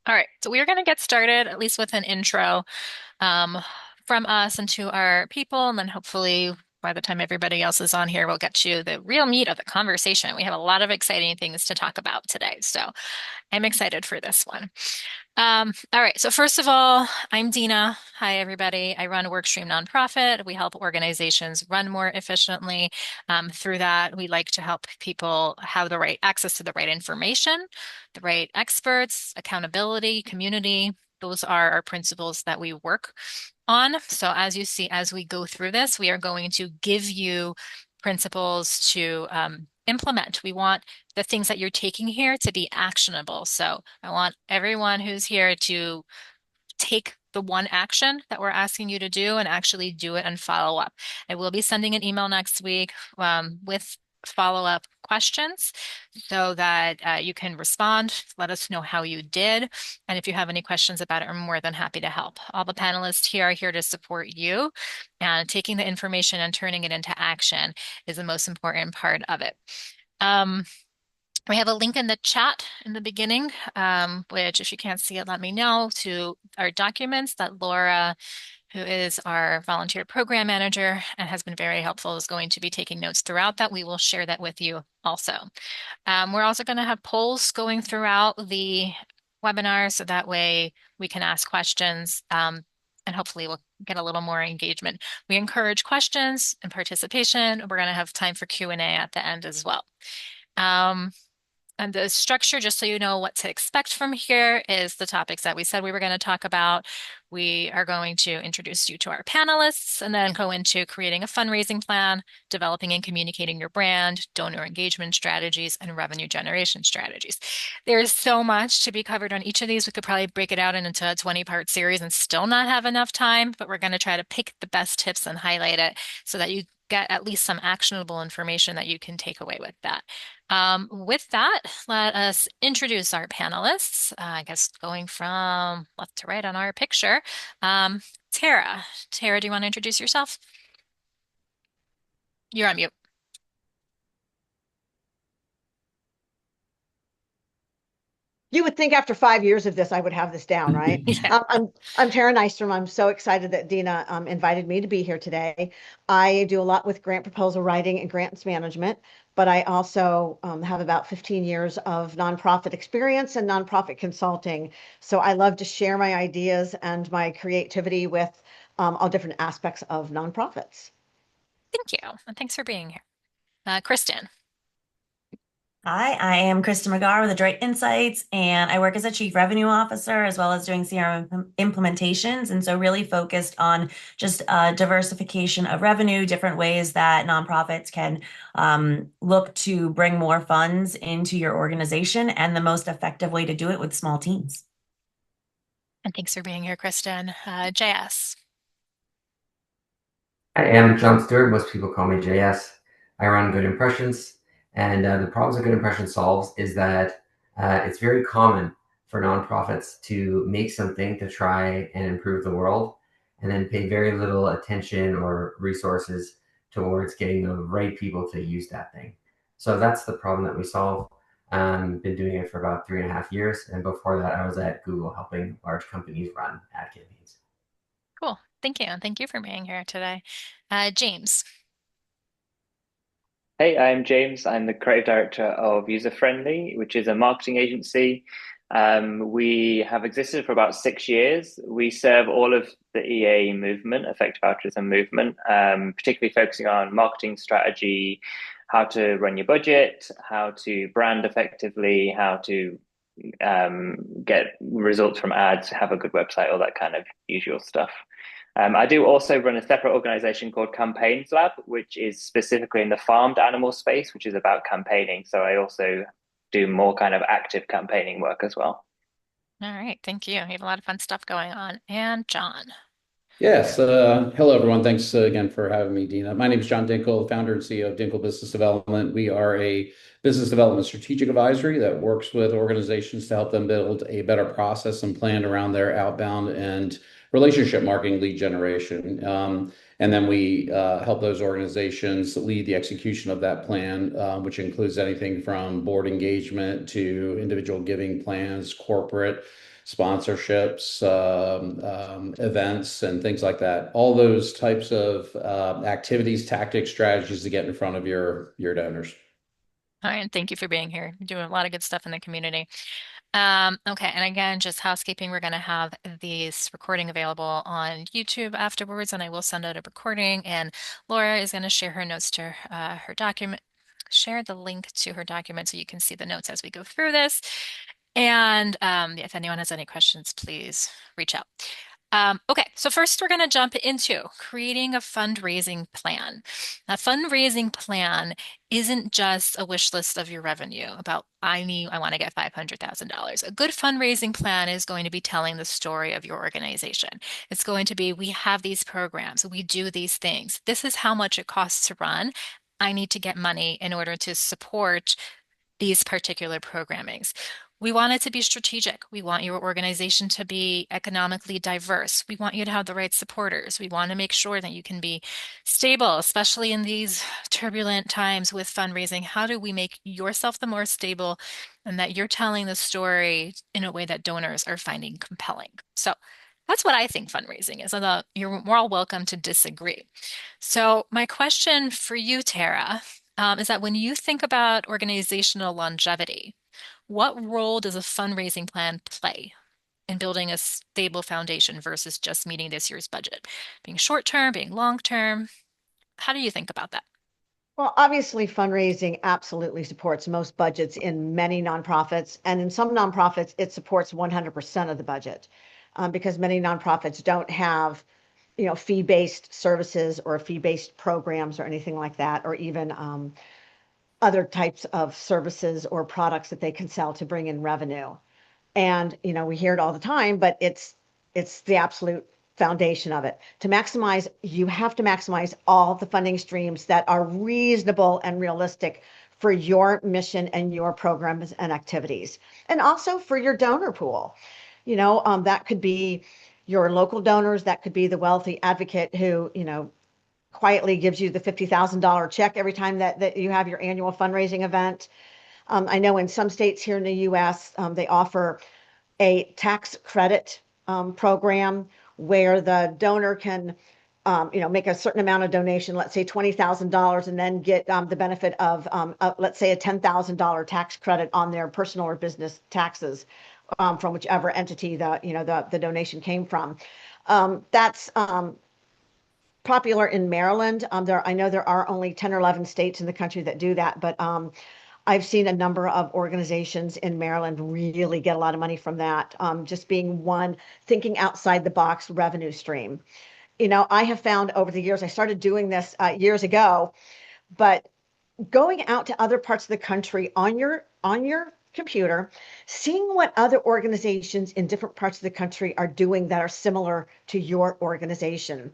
All right, so we are going to get started at least with an intro um, from us and to our people, and then hopefully by the time everybody else is on here, we'll get you the real meat of the conversation. We have a lot of exciting things to talk about today, so I'm excited for this one. All right, so first of all, I'm Dina. Hi, everybody. I run WorkStream nonprofit. We help organizations run more efficiently. Through that, we like to help people have the right access to the right information, the right experts, accountability, community. Those are our principles that we work on. So as you see, as we go through this, we are going to give you principles to implement. We want the things that you're taking here to be actionable. So I want everyone who's here to take the one action that we're asking you to do and actually do it and follow up. I will be sending an email next week with follow-up questions so that you can respond, let us know how you did. And if you have any questions about it, I'm more than happy to help. All the panelists here are here to support you, and taking the information and turning it into action is the most important part of it. Um, we have a link in the chat in the beginning, which if you can't see it, let me know, to our documents that Laura, who is our volunteer program manager and has been very helpful, is going to be taking notes throughout that. We will share that with you also. We're also going to have polls going throughout the webinar so that way we can ask questions and hopefully we'll get a little more engagement. We encourage questions and participation. We're going to have time for Q&A at the end as well. And the structure, just so you know what to expect from here, is the topics that we said we were going to talk about. We are going to introduce you to our panelists and then go into creating a fundraising plan, developing and communicating your brand, donor engagement strategies, and revenue generation strategies. There's so much to be covered on each of these. We could probably break it out into a 20-part series and still not have enough time, but we're going to try to pick the best tips and highlight it so that you get at least some actionable information that you can take away with that. With that, let us introduce our panelists. I guess going from left to right on our picture. Um, Tara. Tara, do you want to introduce yourself? You're on mute. You would think after 5 years of this, I would have this down, right? Yeah. I'm Tara Nystrom. I'm so excited that Dina invited me to be here today. I do a lot with grant proposal writing and grants management, but I also have about 15 years of nonprofit experience and nonprofit consulting. So I love to share my ideas and my creativity with all different aspects of nonprofits. Thank you. And thanks for being here. Kristen. Hi, I am Krista McGar with Adroit Insights, and I work as a Chief Revenue Officer as well as doing CRM implementations. And so, really focused on just diversification of revenue, different ways that nonprofits can look to bring more funds into your organization, and the most effective way to do it with small teams. And thanks for being here, Kristen. JS. I am John Stewart. Most people call me JS. I run Good Impressions. And the problems that Good Impressions solves is that it's very common for nonprofits to make something to try and improve the world and then pay very little attention or resources towards getting the right people to use that thing. So that's the problem that we solve. Been doing it for about 3.5 years. And before that, I was at Google helping large companies run ad campaigns. Cool. Thank you. And thank you for being here today. James. Hey, I'm James. I'm the creative director of User Friendly, which is a marketing agency. We have existed for about 6 years. We serve all of the EA movement, effective altruism movement, particularly focusing on marketing strategy, how to run your budget, how to brand effectively, how to get results from ads, have a good website, all that kind of usual stuff. I do also run a separate organization called Campaigns Lab, which is specifically in the farmed animal space, which is about campaigning. So I also do more kind of active campaigning work as well. All right. Thank you. You have a lot of fun stuff going on. And John. Yes. Hello, everyone. Thanks again for having me, Dina. My name is John Dinkle, founder and CEO of Dinkle Business Development. We are a business development strategic advisory that works with organizations to help them build a better process and plan around their outbound and relationship marketing lead generation. And then we help those organizations lead the execution of that plan, which includes anything from board engagement to individual giving plans, corporate sponsorships, events, and things like that. All those types of activities, tactics, strategies to get in front of your donors. All right, thank you for being here. You're doing a lot of good stuff in the community. Okay, and again, just housekeeping, we're going to have these recording available on YouTube afterwards, and I will send out a recording. And Laura is going to share her notes to her document, share the link to her document so you can see the notes as we go through this. And if anyone has any questions, please reach out. Okay, so first we're going to jump into creating a fundraising plan. A fundraising plan isn't just a wish list of your revenue about I want to get $500,000. A good fundraising plan is going to be telling the story of your organization. It's going to be, we have these programs, we do these things. This is how much it costs to run. I need to get money in order to support these particular programmings. We want it to be strategic. We want your organization to be economically diverse. We want you to have the right supporters. We want to make sure that you can be stable, especially in these turbulent times with fundraising. How do we make yourself the more stable and that you're telling the story in a way that donors are finding compelling? So that's what I think fundraising is. Although you're all welcome to disagree. So my question for you, Tara, is that when you think about organizational longevity, what role does a fundraising plan play in building a stable foundation versus just meeting this year's budget? Being short term, being long term, how do you think about that? Well, obviously, fundraising absolutely supports most budgets in many nonprofits. And in some nonprofits, it supports 100% of the budget because many nonprofits don't have, fee-based services or fee-based programs or anything like that, or even other types of services or products that they can sell to bring in revenue. And we hear it all the time, but it's the absolute foundation of it. To maximize, you have to maximize all the funding streams that are reasonable and realistic for your mission and your programs and activities, and also for your donor pool. That could be your local donors, that could be the wealthy advocate who quietly gives you the $50,000 check every time that you have your annual fundraising event. I know in some states here in the US, they offer a tax credit program where the donor can, make a certain amount of donation, let's say $20,000, and then get the benefit of, let's say, a $10,000 tax credit on their personal or business taxes from whichever entity the donation came from. That's popular in Maryland. I know there are only 10 or 11 states in the country that do that, but I've seen a number of organizations in Maryland really get a lot of money from that, just being one thinking outside the box revenue stream. I have found over the years, I started doing this years ago, but going out to other parts of the country on your computer, seeing what other organizations in different parts of the country are doing that are similar to your organization.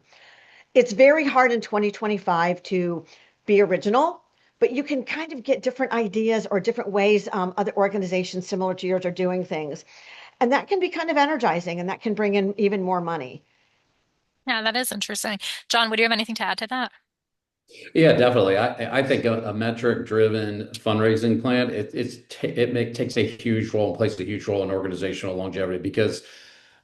It's very hard in 2025 to be original, but you can kind of get different ideas or different ways other organizations similar to yours are doing things. And that can be kind of energizing and that can bring in even more money. Yeah, that is interesting. John, would you have anything to add to that? Yeah, definitely. I think a metric-driven fundraising plan takes a huge role and plays a huge role in organizational longevity because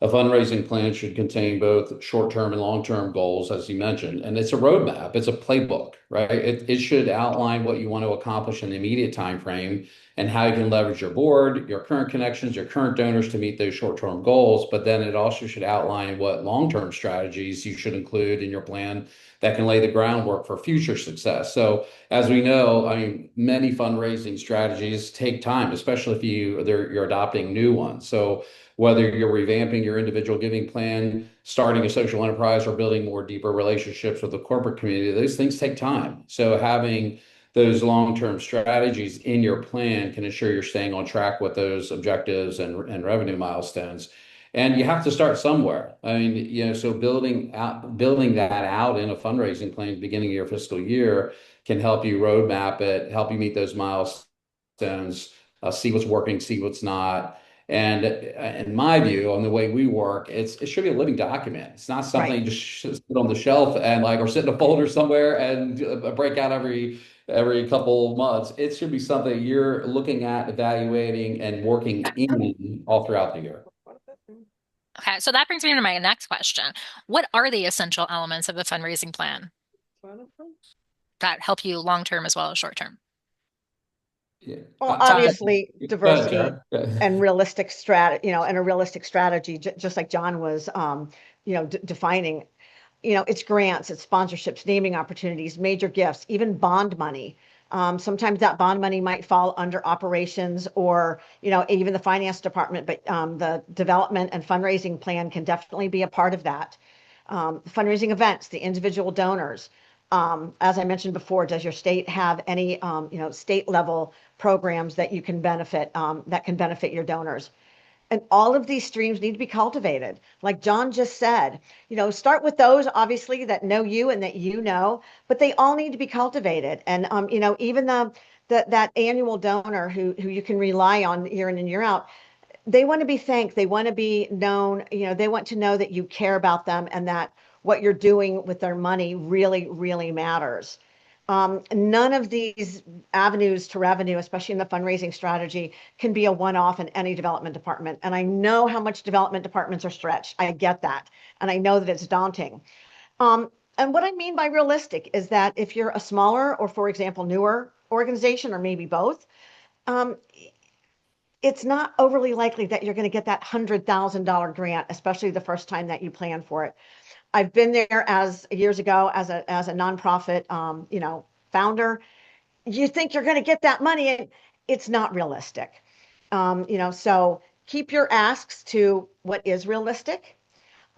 a fundraising plan should contain both short-term and long-term goals, as you mentioned, and it's a roadmap. It's a playbook, right? It should outline what you want to accomplish in the immediate time frame and how you can leverage your board, your current connections, your current donors to meet those short-term goals. But then it also should outline what long-term strategies you should include in your plan that can lay the groundwork for future success. So as we know, I mean, many fundraising strategies take time, especially if you're adopting new ones. So whether you're revamping your individual giving plan, starting a social enterprise, or building more deeper relationships with the corporate community, those things take time. So having those long-term strategies in your plan can ensure you're staying on track with those objectives and revenue milestones. And you have to start somewhere. I mean, so building that out in a fundraising plan at the beginning of your fiscal year can help you roadmap it, help you meet those milestones, see what's working, see what's not. And in my view, on the way we work, it should be a living document. It's not something Right. you just sit on the shelf and or sit in a folder somewhere and break out every couple months. It should be something you're looking at, evaluating, and working in all throughout the year. Okay, so that brings me to my next question. What are the essential elements of the fundraising plan that help you long term as well as short term? Yeah. Well, John? obviously, Go ahead, diversity Tara. Go ahead. and realistic strategy, and a realistic strategy, just like John was, defining. It's grants, it's sponsorships, naming opportunities, major gifts, even bond money. Sometimes that bond money might fall under operations or, even the finance department, but the development and fundraising plan can definitely be a part of that. Fundraising events, the individual donors. As I mentioned before, does your state have any, state level programs that you can benefit, that can benefit your donors? And all of these streams need to be cultivated. Like John just said, start with those obviously that know you and that but they all need to be cultivated. And even that annual donor who you can rely on year in and year out, they want to be thanked. They want to be known. They want to know that you care about them and that what you're doing with their money really, really matters. None of these avenues to revenue, especially in the fundraising strategy, can be a one-off in any development department. And I know how much development departments are stretched. I get that. And I know that it's daunting. And what I mean by realistic is that if you're a smaller or, for example, newer organization, or maybe both, um, it's not overly likely that you're going to get that $100,000 grant, especially the first time that you plan for it. I've been there as years ago as a nonprofit, founder. You think you're going to get that money, and it's not realistic. So keep your asks to what is realistic.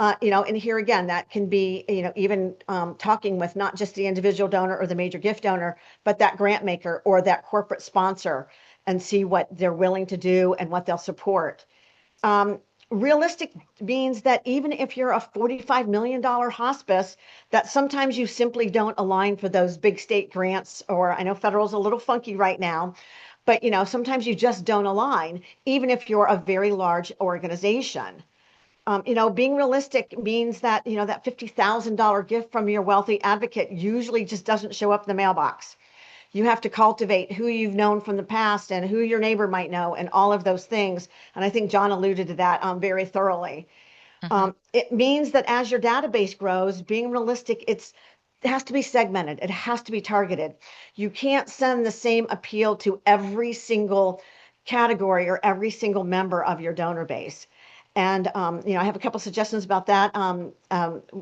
And here again, that can be, even talking with not just the individual donor or the major gift donor, but that grant maker or that corporate sponsor and see what they're willing to do and what they'll support. Um, Realistic means that even if you're a $45 million hospice, that sometimes you simply don't align for those big state grants, or I know federal's a little funky right now, but sometimes you just don't align, even if you're a very large organization. Being realistic means that, that $50,000 gift from your wealthy advocate usually just doesn't show up in the mailbox. You have to cultivate who you've known from the past and who your neighbor might know and all of those things. And I think John alluded to that very thoroughly. Hmm. It means that as your database grows, being realistic, it has to be segmented. It has to be targeted. You can't send the same appeal to every single category or every single member of your donor base. And I have a couple suggestions about that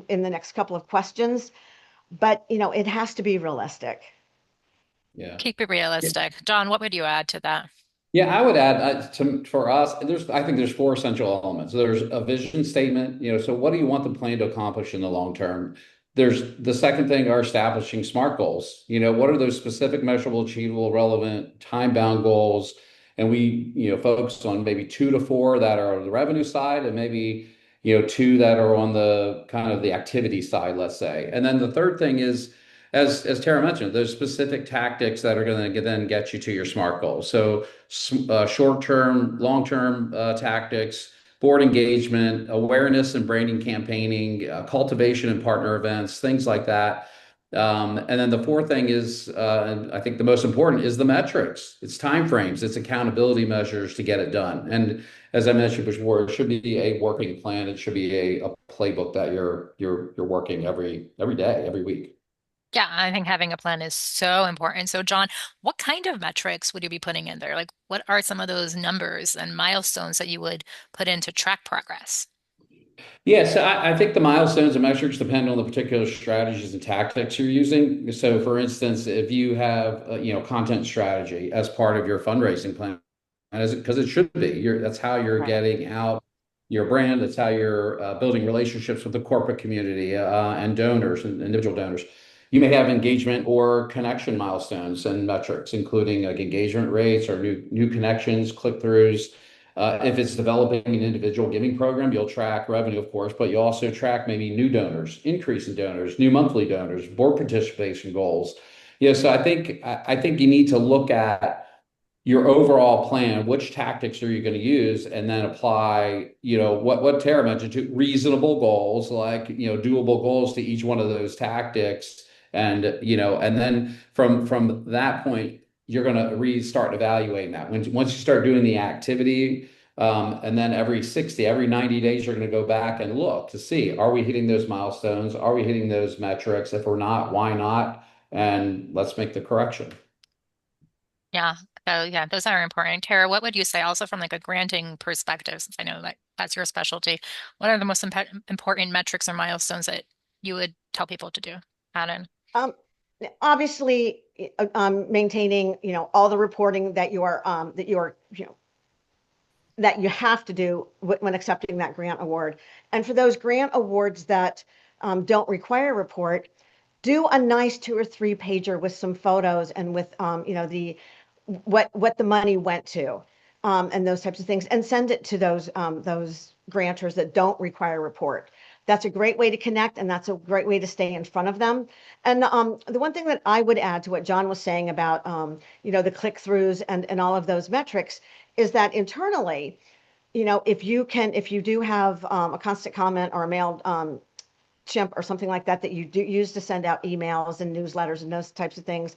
in the next couple of questions. But it has to be realistic. Yeah. Keep it realistic. John, what would you add to that? Yeah, I would add for us, I think there's four essential elements. There's a vision statement, so what do you want the plan to accomplish in the long term? There's the second thing are establishing SMART goals. What are those specific, measurable, achievable, relevant, time-bound goals? And we, focus on maybe 2 to 4 that are on the revenue side and maybe, two that are on the kind of the activity side, let's say. And then the third thing is, as Tara mentioned, those specific tactics that are going to then get you to your SMART goals. So short-term, long-term tactics, board engagement, awareness and branding campaigning, cultivation and partner events, things like that. And then the fourth thing is, and I think the most important is the metrics. It's timeframes, it's accountability measures to get it done. And as I mentioned before, it should be a working plan. It should be a playbook that you're working every day, every week. Yeah, I think having a plan is so important. So, John, what kind of metrics would you be putting in there? Like, what are some of those numbers and milestones that you would put in to track progress? Yeah, so I think the milestones and metrics depend on the particular strategies and tactics you're using. So, for instance, if you have content strategy as part of your fundraising plan, because it should be, that's how you're Right. getting out your brand. That's how you're building relationships with the corporate community and donors and individual donors. You may have engagement or connection milestones and metrics, including like engagement rates or new connections, click throughs. If it's developing an individual giving program, you'll track revenue, of course, but you also track maybe new donors, increase in donors, new monthly donors, board participation goals. So I think you need to look at your overall plan, which tactics are you going to use, and then apply, what Tara mentioned, to reasonable goals, like, doable goals to each one of those tactics. And then from that point, you're going to restart evaluating that. Once you start doing the activity, And then every 90 days, you're going to go back and look to see, are we hitting those milestones? Are we hitting those metrics? If we're not, why not? And let's make the correction. Yeah. So yeah, those are important. Tara, what would you say also from like a granting perspective, since I know that that's your specialty? What are the most important metrics or milestones that you would tell people to do? Add in. Um, Obviously, maintaining, all the reporting that you have to do when accepting that grant award. And for those grant awards that don't require a report, do a nice 2 or 3 pager with some photos and with the what the money went to, and those types of things, and send it to those grantors that don't require a report. That's a great way to connect, and that's a great way to stay in front of them. And the one thing that I would add to what John was saying about the click-throughs and all of those metrics is that internally, if you do have a constant comment or a mailed chimp or something like that that you do use to send out emails and newsletters and those types of things,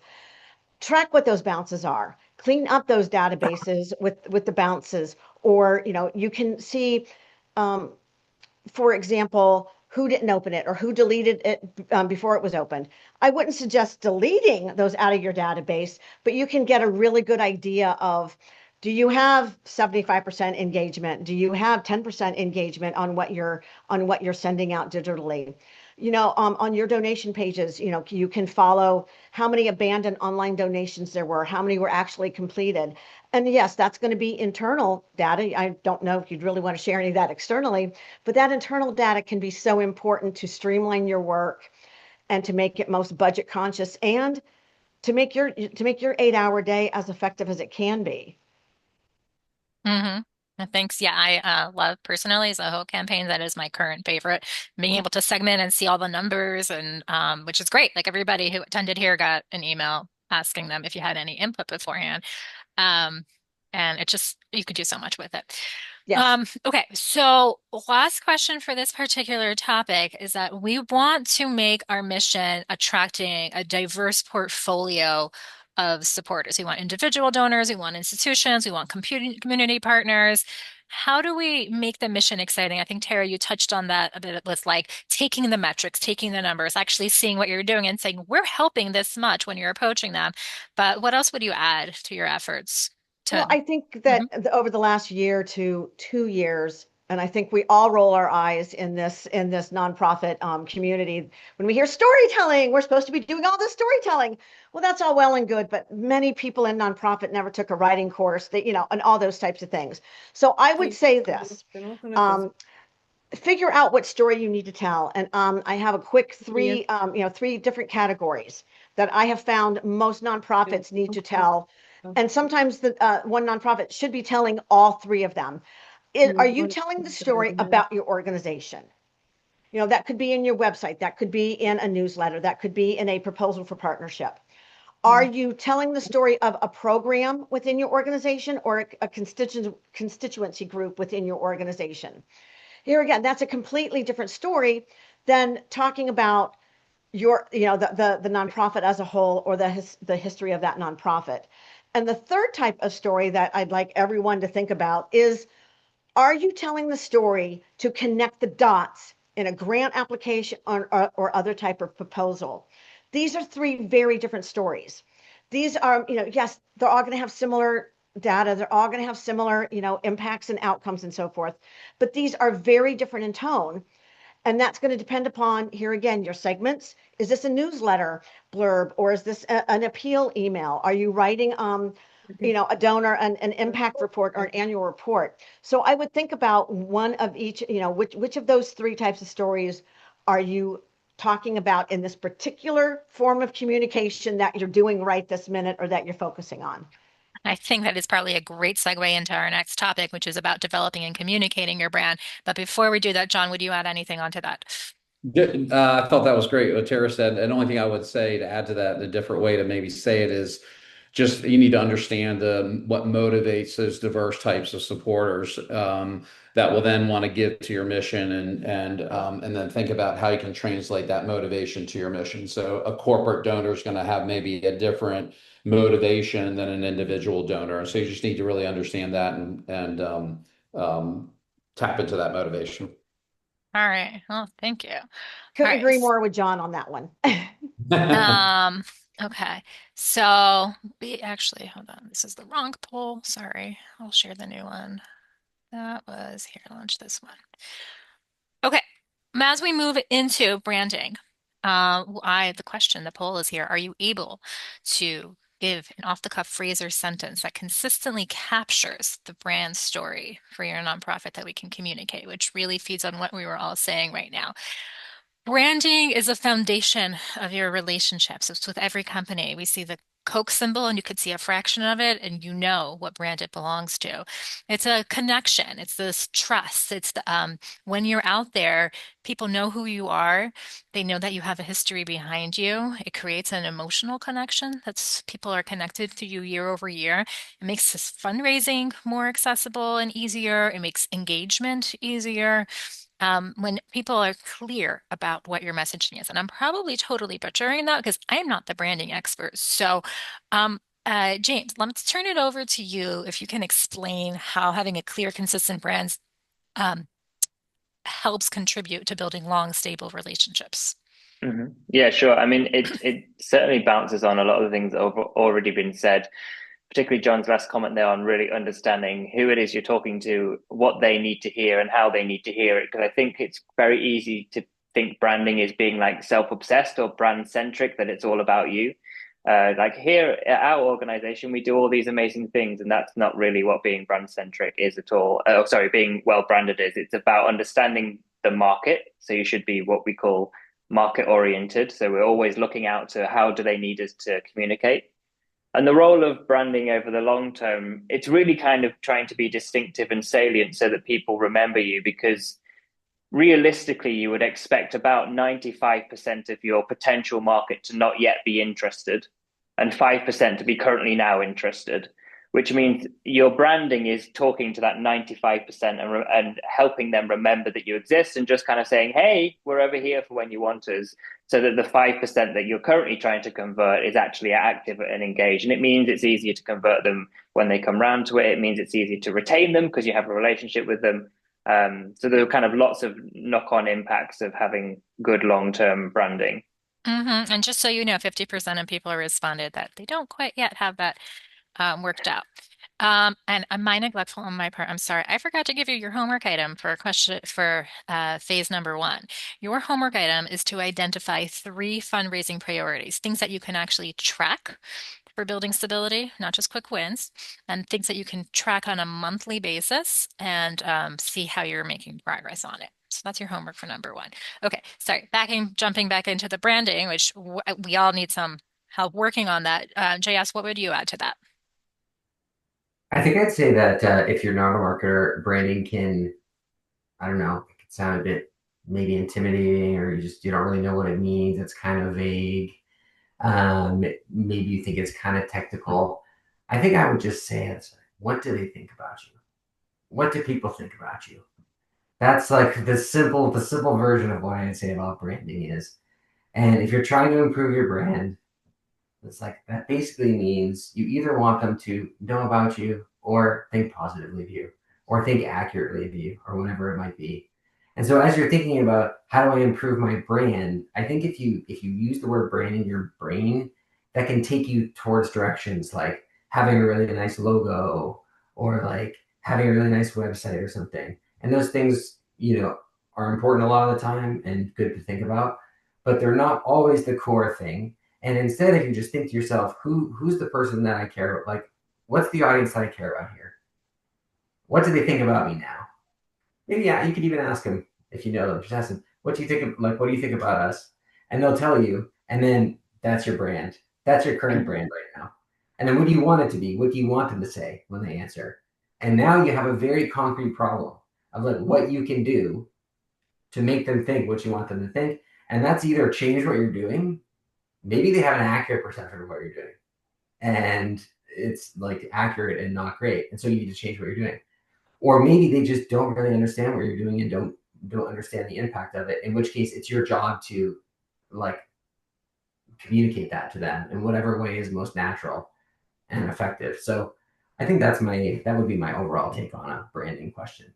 track what those bounces are. Clean up those databases with the bounces, or you can see, um, for example, who didn't open it or who deleted it before it was opened. I wouldn't suggest deleting those out of your database, but you can get a really good idea of, do you have 75% engagement? Do you have 10% engagement on what you're sending out digitally? On your donation pages, you can follow how many abandoned online donations there were, how many were actually completed. And yes, that's going to be internal data. I don't know if you'd really want to share any of that externally, but that internal data can be so important to streamline your work and to make it most budget conscious, and to make your 8-hour day as effective as it can be. Mm-hmm. Thanks. Yeah, I love personally Zoho campaign. That is my current favorite. Being able to segment and see all the numbers and which is great. Like everybody who attended here got an email asking them if you had any input beforehand. Um, and it just you could do so much with it. Yes. Okay, so last question for this particular topic is that we want to make our mission attracting a diverse portfolio of supporters. We want individual donors, we want institutions, we want community partners. How do we make the mission exciting? I think, Tara, you touched on that a bit with like taking the metrics, taking the numbers, actually seeing what you're doing and saying, we're helping this much when you're approaching them. But what else would you add to your efforts Well, to? I think Mhm. that over the last year to 2 years, and I think we all roll our eyes in this nonprofit community when we hear storytelling. We're supposed to be doing all this storytelling. Well, that's all well and good, but many people in nonprofit never took a writing course, and all those types of things. So I would say this: um, figure out what story you need to tell. And I have a quick three different categories that I have found most nonprofits need to tell. And sometimes the one nonprofit should be telling all three of them. Are you telling the story about your organization? That could be in your website, that could be in a newsletter, that could be in a proposal for partnership. Are you telling the story of a program within your organization or a constituency group within your organization? Here again, that's a completely different story than talking about the nonprofit as a whole, or the history of that nonprofit. And the third type of story that I'd like everyone to think about is, are you telling the story to connect the dots in a grant application or other type of proposal? These are three very different stories. These are, yes, they're all going to have similar data. They're all going to have similar, impacts and outcomes and so forth. But these are very different in tone. And that's going to depend upon, here again, your segments. Is this a newsletter blurb, or is this an appeal email? Are you writing, a donor, an impact report, or an annual report? So I would think about one of each, which of those three types of stories are you talking about in this particular form of communication that you're doing right this minute, or that you're focusing on? I think that is probably a great segue into our next topic, which is about developing and communicating your brand. But before we do that, John, would you add anything onto that? I thought that was great what Tara said. And the only thing I would say to add to that, a different way to maybe say it is just you need to understand what motivates those diverse types of supporters that will then want to give to your mission, and then think about how you can translate that motivation to your mission. So a corporate donor is going to have maybe a different motivation than an individual donor. And so you just need to really understand that, tap into that motivation. All right. Well, thank you. All Couldn't right. agree more with John on that one. Um, okay. So we actually, hold on. This is the wrong poll. Sorry. I'll share the new one. That was here, launch this one. Okay. As we move into branding, the poll is here. Are you able to give an off-the-cuff phrase or sentence that consistently captures the brand story for your nonprofit that we can communicate, which really feeds on what we were all saying right now? Branding is a foundation of your relationships. It's with every company. We see the Coke symbol and you could see a fraction of it and you know what brand it belongs to. It's a connection. It's this trust. It's when you're out there, people know who you are. They know that you have a history behind you. It creates an emotional connection. That's people are connected to you year over year. It makes this fundraising more accessible and easier. It makes engagement easier when people are clear about what your messaging is. And I'm probably totally butchering that because I'm not the branding expert. So, James, let's turn it over to you if you can explain how having a clear, consistent brand um, helps contribute to building long, stable relationships. Yeah, sure. I mean, it certainly bounces on a lot of the things that have already been said, particularly John's last comment there on really understanding who it is you're talking to, what they need to hear, and how they need to hear it. Because I think it's very easy to think branding is being like self-obsessed or brand centric, that it's all about you. Like here at our organization, we do all these amazing things, and that's not really what being brand centric is at all. Sorry, being well branded is. It's about understanding the market. So you should be what we call market oriented. So we're always looking out to how do they need us to communicate. And the role of branding over the long term, it's really kind of trying to be distinctive and salient so that people remember you, because realistically, you would expect about 95% of your potential market to not yet be interested and 5% to be currently now interested, which means your branding is talking to that 95% and helping them remember that you exist and just kind of saying, hey, we're over here for when you want us, so that the 5% that you're currently trying to convert is actually active and engaged. And it means it's easier to convert them when they come round to it. It means it's easier to retain them because you have a relationship with them. So there are kind of lots of knock-on impacts of having good long-term branding. And just so you know, 50% of people responded that they don't quite yet have that worked out. And my neglectful on my part. I'm sorry. I forgot to give you your homework item for question for phase number one. Your homework item is to identify 3 fundraising priorities, things that you can actually track for building stability, not just quick wins, and things that you can track on a monthly basis and see how you're making progress on it. So that's your homework for number one. Okay, sorry, jumping back into the branding, which we all need some help working on that. JS, what would you add to that? I think I'd say that if you're not a marketer, branding can, I don't know, it can sound a bit maybe intimidating, or you don't really know what it means. It's kind of vague. Maybe you think it's kind of technical. I think I would just say it's, what do they think about you? What do people think about you? That's like the simple version of what I'd say about branding is. And if you're trying to improve your brand, it's like that basically means you either want them to know about you or think positively of you or think accurately of you or whatever it might be. And so as you're thinking about how do I improve my brand, I think if you use the word brand in your brain, that can take you towards directions like having a really nice logo or like having a really nice website or something. And those things, are important a lot of the time and good to think about, but they're not always the core thing. And instead, if you just think to yourself, who's the person that I care about? Like, what's the audience that I care about here? What do they think about me now? Maybe, yeah, you could even ask them if you know them. Just ask them, what do you think of, like, what do you think about us? And they'll tell you. And then that's your brand. That's your current brand right now. And then what do you want it to be? What do you want them to say when they answer? And now you have a very concrete problem of like what you can do to make them think what you want them to think. And that's either change what you're doing. Maybe they have an accurate perception of what you're doing and it's like accurate and not great. And so you need to change what you're doing. Or maybe they just don't really understand what you're doing and don't understand the impact of it. In which case it's your job to like communicate that to them in whatever way is most natural and effective. So I think that would be my overall take on a branding question.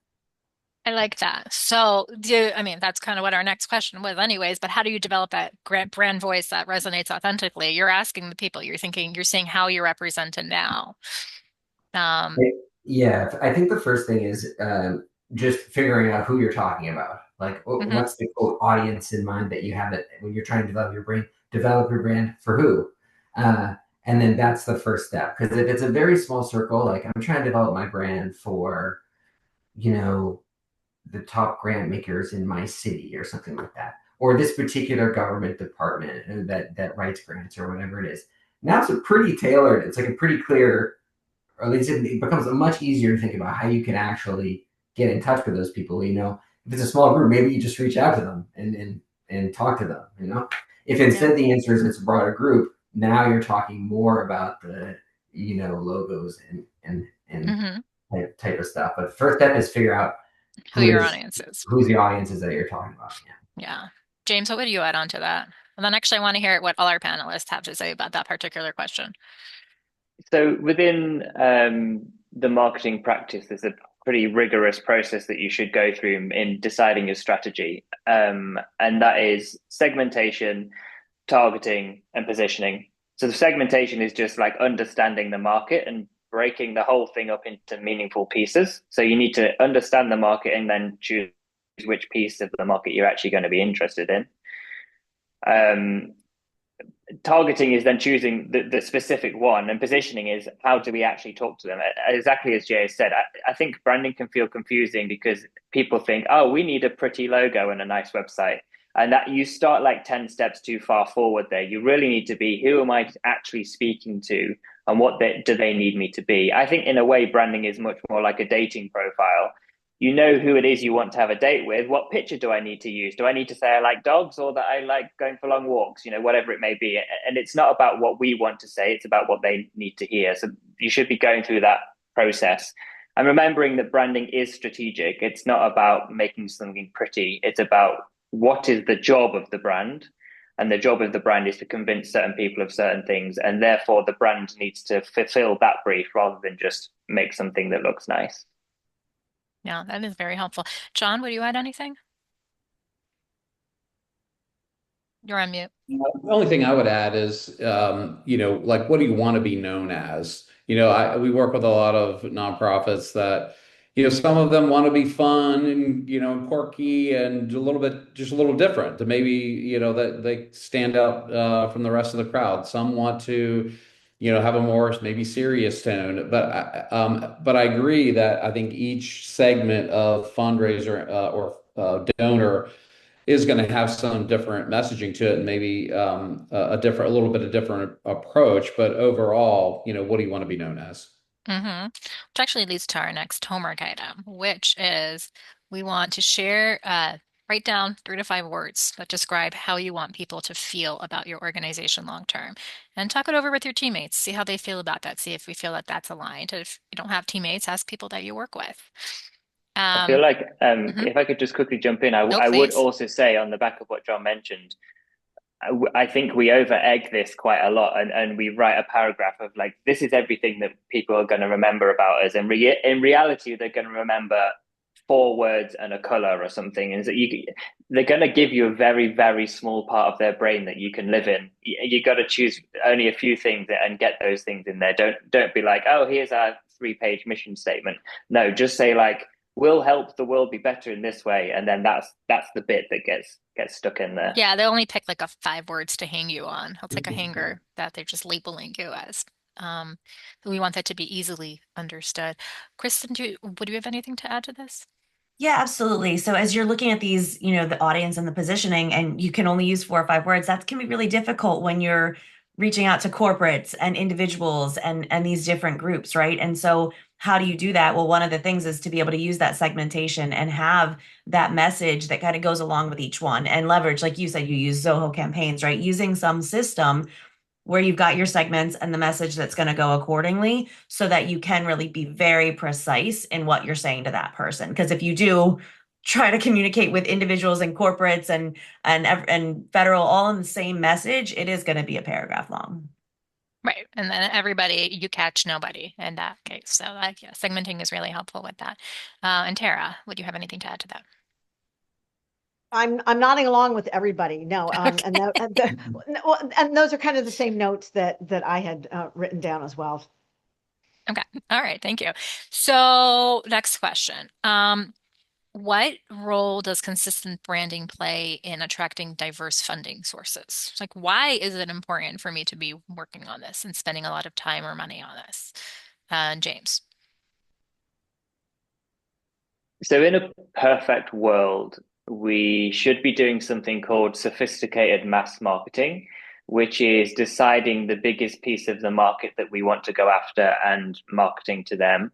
I like that. I mean, that's kind of what our next question was anyways, but how do you develop that brand voice that resonates authentically? You're asking the people, you're seeing how you're represented now. Um, Yeah, I think the first thing is just figuring out who you're talking about. Like, mhm, what's the quote audience in mind that you have it when you're trying to develop your brand? Develop your brand for who? Uh, and then that's the first step. Because if it's a very small circle, like I'm trying to develop my brand for, you know, the top grant makers in my city or something like that, or this particular government department that writes grants or whatever it is. Now it's a pretty tailored. It's like a pretty clear, or at least it becomes much easier to think about how you can actually get in touch with those people. If it's a small group, maybe you just reach out to them and talk to them. If yeah. instead the answer is it's a broader group, now you're talking more about the logos and Hmm. type of stuff. But first step is figure out Who who it your is, audience is. who's the audiences that you're talking about. Yeah. Yeah. James, what would you add on to that? And then actually I want to hear what all our panelists have to say about that particular question. So within the marketing practice, there's a pretty rigorous process that you should go through in deciding your strategy, and that is segmentation, targeting, and positioning. So the segmentation is just like understanding the market and breaking the whole thing up into meaningful pieces. So you need to understand the market and then choose which piece of the market you're actually going to be interested in. Um, Targeting is then choosing the specific one, and positioning is how do we actually talk to them. Exactly as Jay has said, I think branding can feel confusing because people think, oh, we need a pretty logo and a nice website, and that you start like 10 steps too far forward there. You really need to be, who am I actually speaking to, and do they need me to be? I think in a way branding is much more like a dating profile. You know who it is you want to have a date with. What picture do I need to use? Do I need to say I like dogs or that I like going for long walks? Whatever it may be. And it's not about what we want to say, it's about what they need to hear. So you should be going through that process and remembering that branding is strategic. It's not about making something pretty, it's about what is the job of the brand. And the job of the brand is to convince certain people of certain things. And therefore, the brand needs to fulfill that brief rather than just make something that looks nice. Yeah, that is very helpful. John, would you add anything? You're on mute. The only thing I would add is, like, what do you want to be known as? We work with a lot of nonprofits that, some of them want to be fun and, quirky and just a little different to maybe, that they stand out from the rest of the crowd. Some want to, have a more maybe serious tone. But I agree that I think each segment of fundraiser or donor is going to have some different messaging to it and maybe a little bit of different approach. But overall, what do you want to be known as? Which actually leads to our next homework item, which is we want to write down 3 to 5 words that describe how you want people to feel about your organization long term. And talk it over with your teammates. See how they feel about that. See if we feel that that's aligned. If you don't have teammates, ask people that you work with. I feel Um, like mhm. if I could just quickly jump in, No, I would please. also say on the back of what John mentioned, I think we over egg this quite a lot, and we write a paragraph of like, this is everything that people are going to remember about us. And in reality, they're going to remember 4 words and a color or something. And so they're going to give you a very, very small part of their brain that you can live in. You got to choose only a few things and get those things in there. Don't be like, oh, here's our 3-page mission statement. No, just say like, we'll help the world be better in this way, and then that's the bit that gets stuck in there. Yeah, they only pick like a 5 words to hang you on. It's like a hanger that they're just labeling you as. Um, we want that to be easily understood. Kristen, would you have anything to add to this? Yeah, absolutely. So as you're looking at these, the audience and the positioning, and you can only use 4 or 5 words, that can be really difficult when you're reaching out to corporates and individuals and these different groups, right? And so how do you do that? Well, one of the things is to be able to use that segmentation and have that message that kind of goes along with each one and leverage, like you said, you use Zoho campaigns, right? Using some system where you've got your segments and the message that's going to go accordingly so that you can really be very precise in what you're saying to that person. Because if you do try to communicate with individuals and corporates and federal all in the same message, it is going to be a paragraph long. Right. And then everybody, you catch nobody in that case. So like, yeah, segmenting is really helpful with that. And Tara, would you have anything to add to that? I'm nodding along with everybody. No, and Okay. well, and those are kind of the same notes that I had written down as well. Okay. All right. Thank you. So next question. What role does consistent branding play in attracting diverse funding sources? Like, why is it important for me to be working on this and spending a lot of time or money on this? James. So, in a perfect world, we should be doing something called sophisticated mass marketing, which is deciding the biggest piece of the market that we want to go after and marketing to them.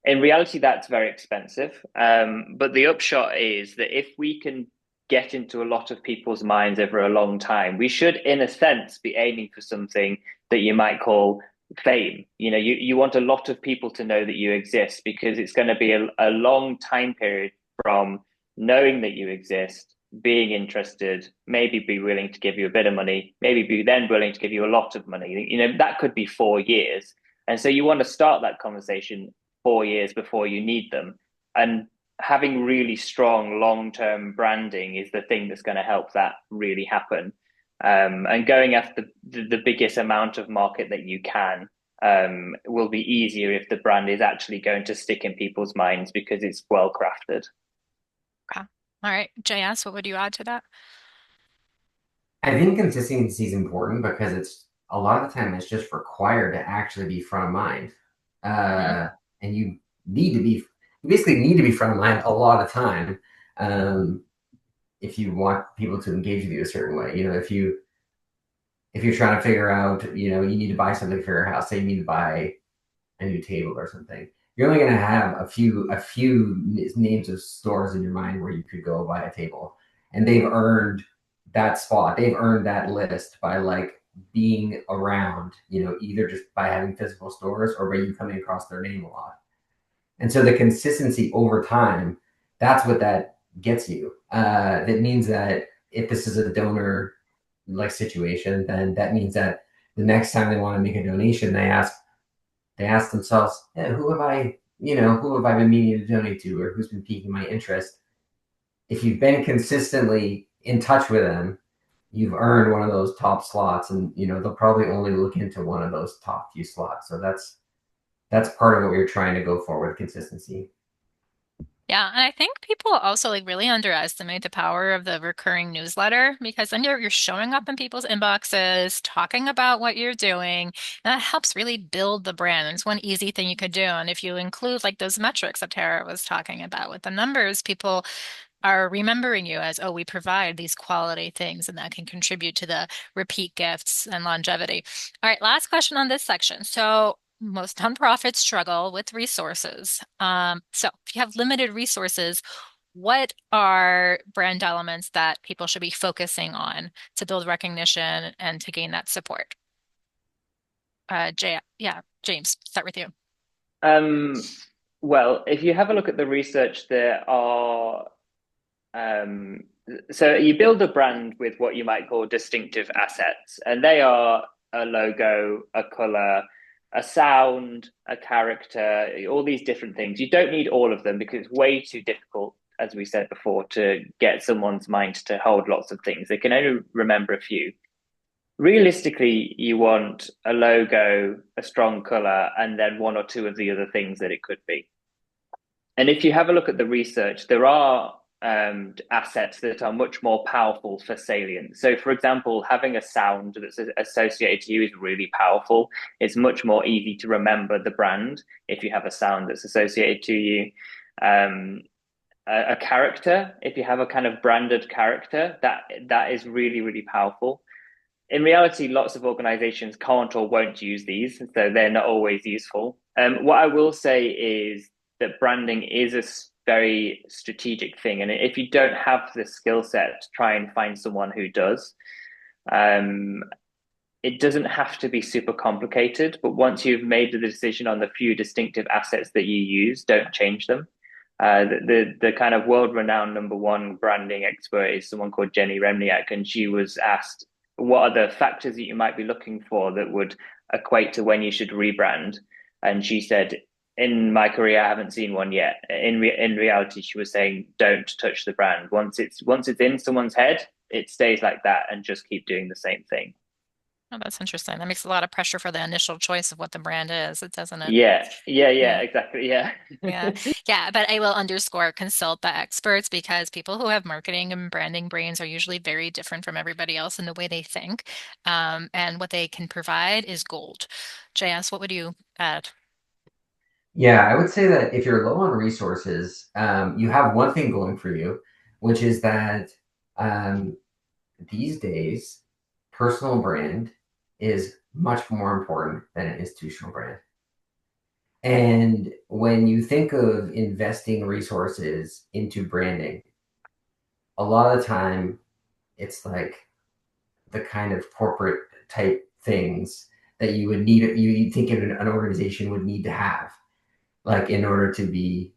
In reality, that's very expensive. But the upshot is that if we can get into a lot of people's minds over a long time, we should, in a sense, be aiming for something that you might call fame. You want a lot of people to know that you exist because it's going to be a long time period from knowing that you exist, being interested, maybe be willing to give you a bit of money, maybe be then willing to give you a lot of money. That could be 4 years. And so you want to start that conversation 4 years before you need them. And having really strong long-term branding is the thing that's going to help that really happen. And going after the biggest amount of market that you can will be easier if the brand is actually going to stick in people's minds because it's well crafted. Okay. All right. JS, what would you add to that? I think consistency is important because it's a lot of the time it's just required to actually be front of mind. Mhm. And you basically need to be front of mind a lot of time um, if you want people to engage with you a certain way. If you're trying to figure out, you need to buy something for your house, say you need to buy a new table or something, you're only going to have a few names of stores in your mind where you could go buy a table, and they've earned that spot. They've earned that list by like being around, either just by having physical stores or by you coming across their name a lot. And so the consistency over time, that's what that gets you. That means that if this is a donor like situation, then that means that the next time they want to make a donation, they ask themselves, yeah, who have I been meaning to donate to, or who's been piquing my interest? If you've been consistently in touch with them, you've earned one of those top slots, and they'll probably only look into one of those top few slots. So that's part of what we're trying to go for with consistency. Yeah, and I think people also like really underestimate the power of the recurring newsletter because then you're showing up in people's inboxes, talking about what you're doing, and that helps really build the brand. And it's one easy thing you could do. And if you include like those metrics that Tara was talking about with the numbers, people are remembering you as, oh, we provide these quality things, and that can contribute to the repeat gifts and longevity. All right, last question on this section. So, most nonprofits struggle with resources. So, if you have limited resources, what are brand elements that people should be focusing on to build recognition and to gain that support? Yeah, James, start with you. Um, well, if you have a look at the research, there are Um, so you build a brand with what you might call distinctive assets, and they are a logo, a color, a sound, a character, all these different things. You don't need all of them because it's way too difficult, as we said before, to get someone's mind to hold lots of things. They can only remember a few. Realistically, you want a logo, a strong color, and then one or two of the other things that it could be. And if you have a look at the research, there are assets that are much more powerful for salience. So, for example, having a sound that's associated to you is really powerful. It's much more easy to remember the brand if you have a sound that's associated to you. Um, a character, if you have a kind of branded character, that is really, really powerful. In reality, lots of organizations can't or won't use these, so they're not always useful. What I will say is that branding is a very strategic thing. And if you don't have the skill set, try and find someone who does. Um, it doesn't have to be super complicated, but once you've made the decision on the few distinctive assets that you use, don't change them. The kind of world renowned number one branding expert is someone called Jenny Remniak, and she was asked, what are the factors that you might be looking for that would equate to when you should rebrand. And she said, in my career, I haven't seen one yet. In reality, she was saying, don't touch the brand. Once it's in someone's head, it stays like that, and just keep doing the same thing. Oh, that's interesting. That makes a lot of pressure for the initial choice of what the brand is, it doesn't it? Yeah, Yeah. exactly. Yeah. Yeah. Yeah. But I will underscore consult the experts because people who have marketing and branding brains are usually very different from everybody else in the way they think. And what they can provide is gold. JS, what would you add? Yeah, I would say that if you're low on resources, you have one thing going for you, which is that um, these days, personal brand is much more important than an institutional brand. And when you think of investing resources into branding, a lot of the time it's like the kind of corporate type things that you would need, you think an organization would need to have, like in order to be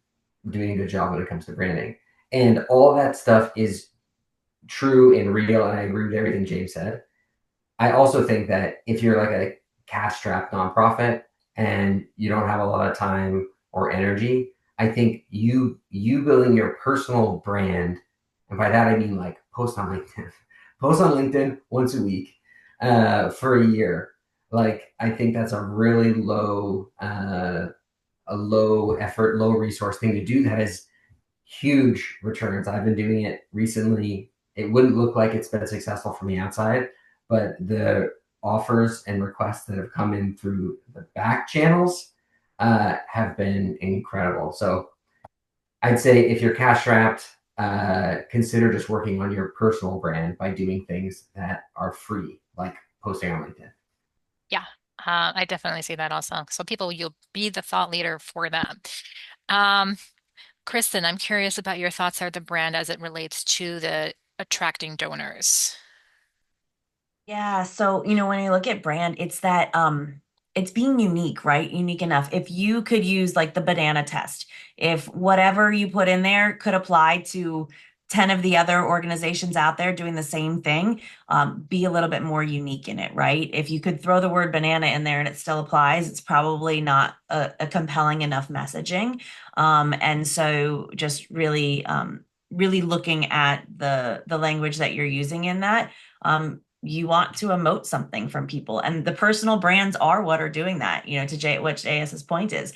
doing a good job when it comes to branding. And all that stuff is true and real. And I agree with everything James said. I also think that if you're like a cash strapped nonprofit and you don't have a lot of time or energy, I think you building your personal brand, and by that I mean like post on LinkedIn, post on LinkedIn once a week for a year. Like I think that's a low effort, low resource thing to do that is huge returns. I've been doing it recently. It wouldn't look like it's been successful from the outside, but the offers and requests that have come in through the back channels have been incredible. So I'd say if you're cash strapped, consider just working on your personal brand by doing things that are free, like posting on LinkedIn. Yeah. I definitely see that also. So people, you'll be the thought leader for them. Um, Kristen, I'm curious about your thoughts on the brand as it relates to the attracting donors. Yeah, so when you look at brand, it's that it's being unique, right? Unique enough. If you could use like the banana test, if whatever you put in there could apply to 10 of the other organizations out there doing the same thing, be a little bit more unique in it, right? If you could throw the word banana in there and it still applies, it's probably not a compelling enough messaging. And so just really looking at the language that you're using in that. You want to emote something from people, and the personal brands are what are doing that. To what JS's point is,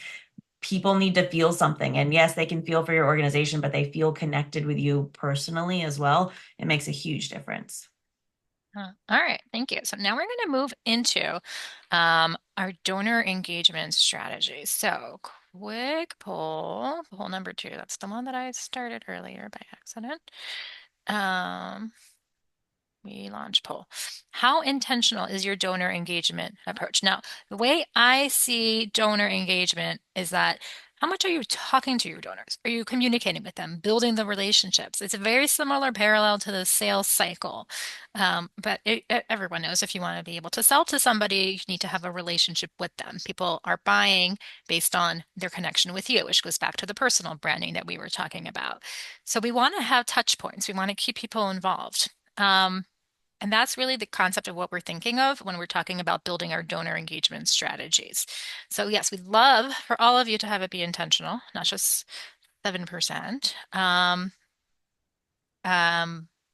people need to feel something, and yes, they can feel for your organization, but they feel connected with you personally as well. It makes a huge difference. All right, thank you. So now we're going to move into our donor engagement strategy. So quick poll number 2. That's the one that I started earlier by accident. Um, We launch poll. How intentional is your donor engagement approach? Now, the way I see donor engagement is that how much are you talking to your donors? Are you communicating with them, building the relationships? It's a very similar parallel to the sales cycle. Everyone knows if you want to be able to sell to somebody, you need to have a relationship with them. People are buying based on their connection with you, which goes back to the personal branding that we were talking about. So we want to have touch points. We want to keep people involved. And that's really the concept of what we're thinking of when we're talking about building our donor engagement strategies. So yes, we'd love for all of you to have it be intentional, not just 7%.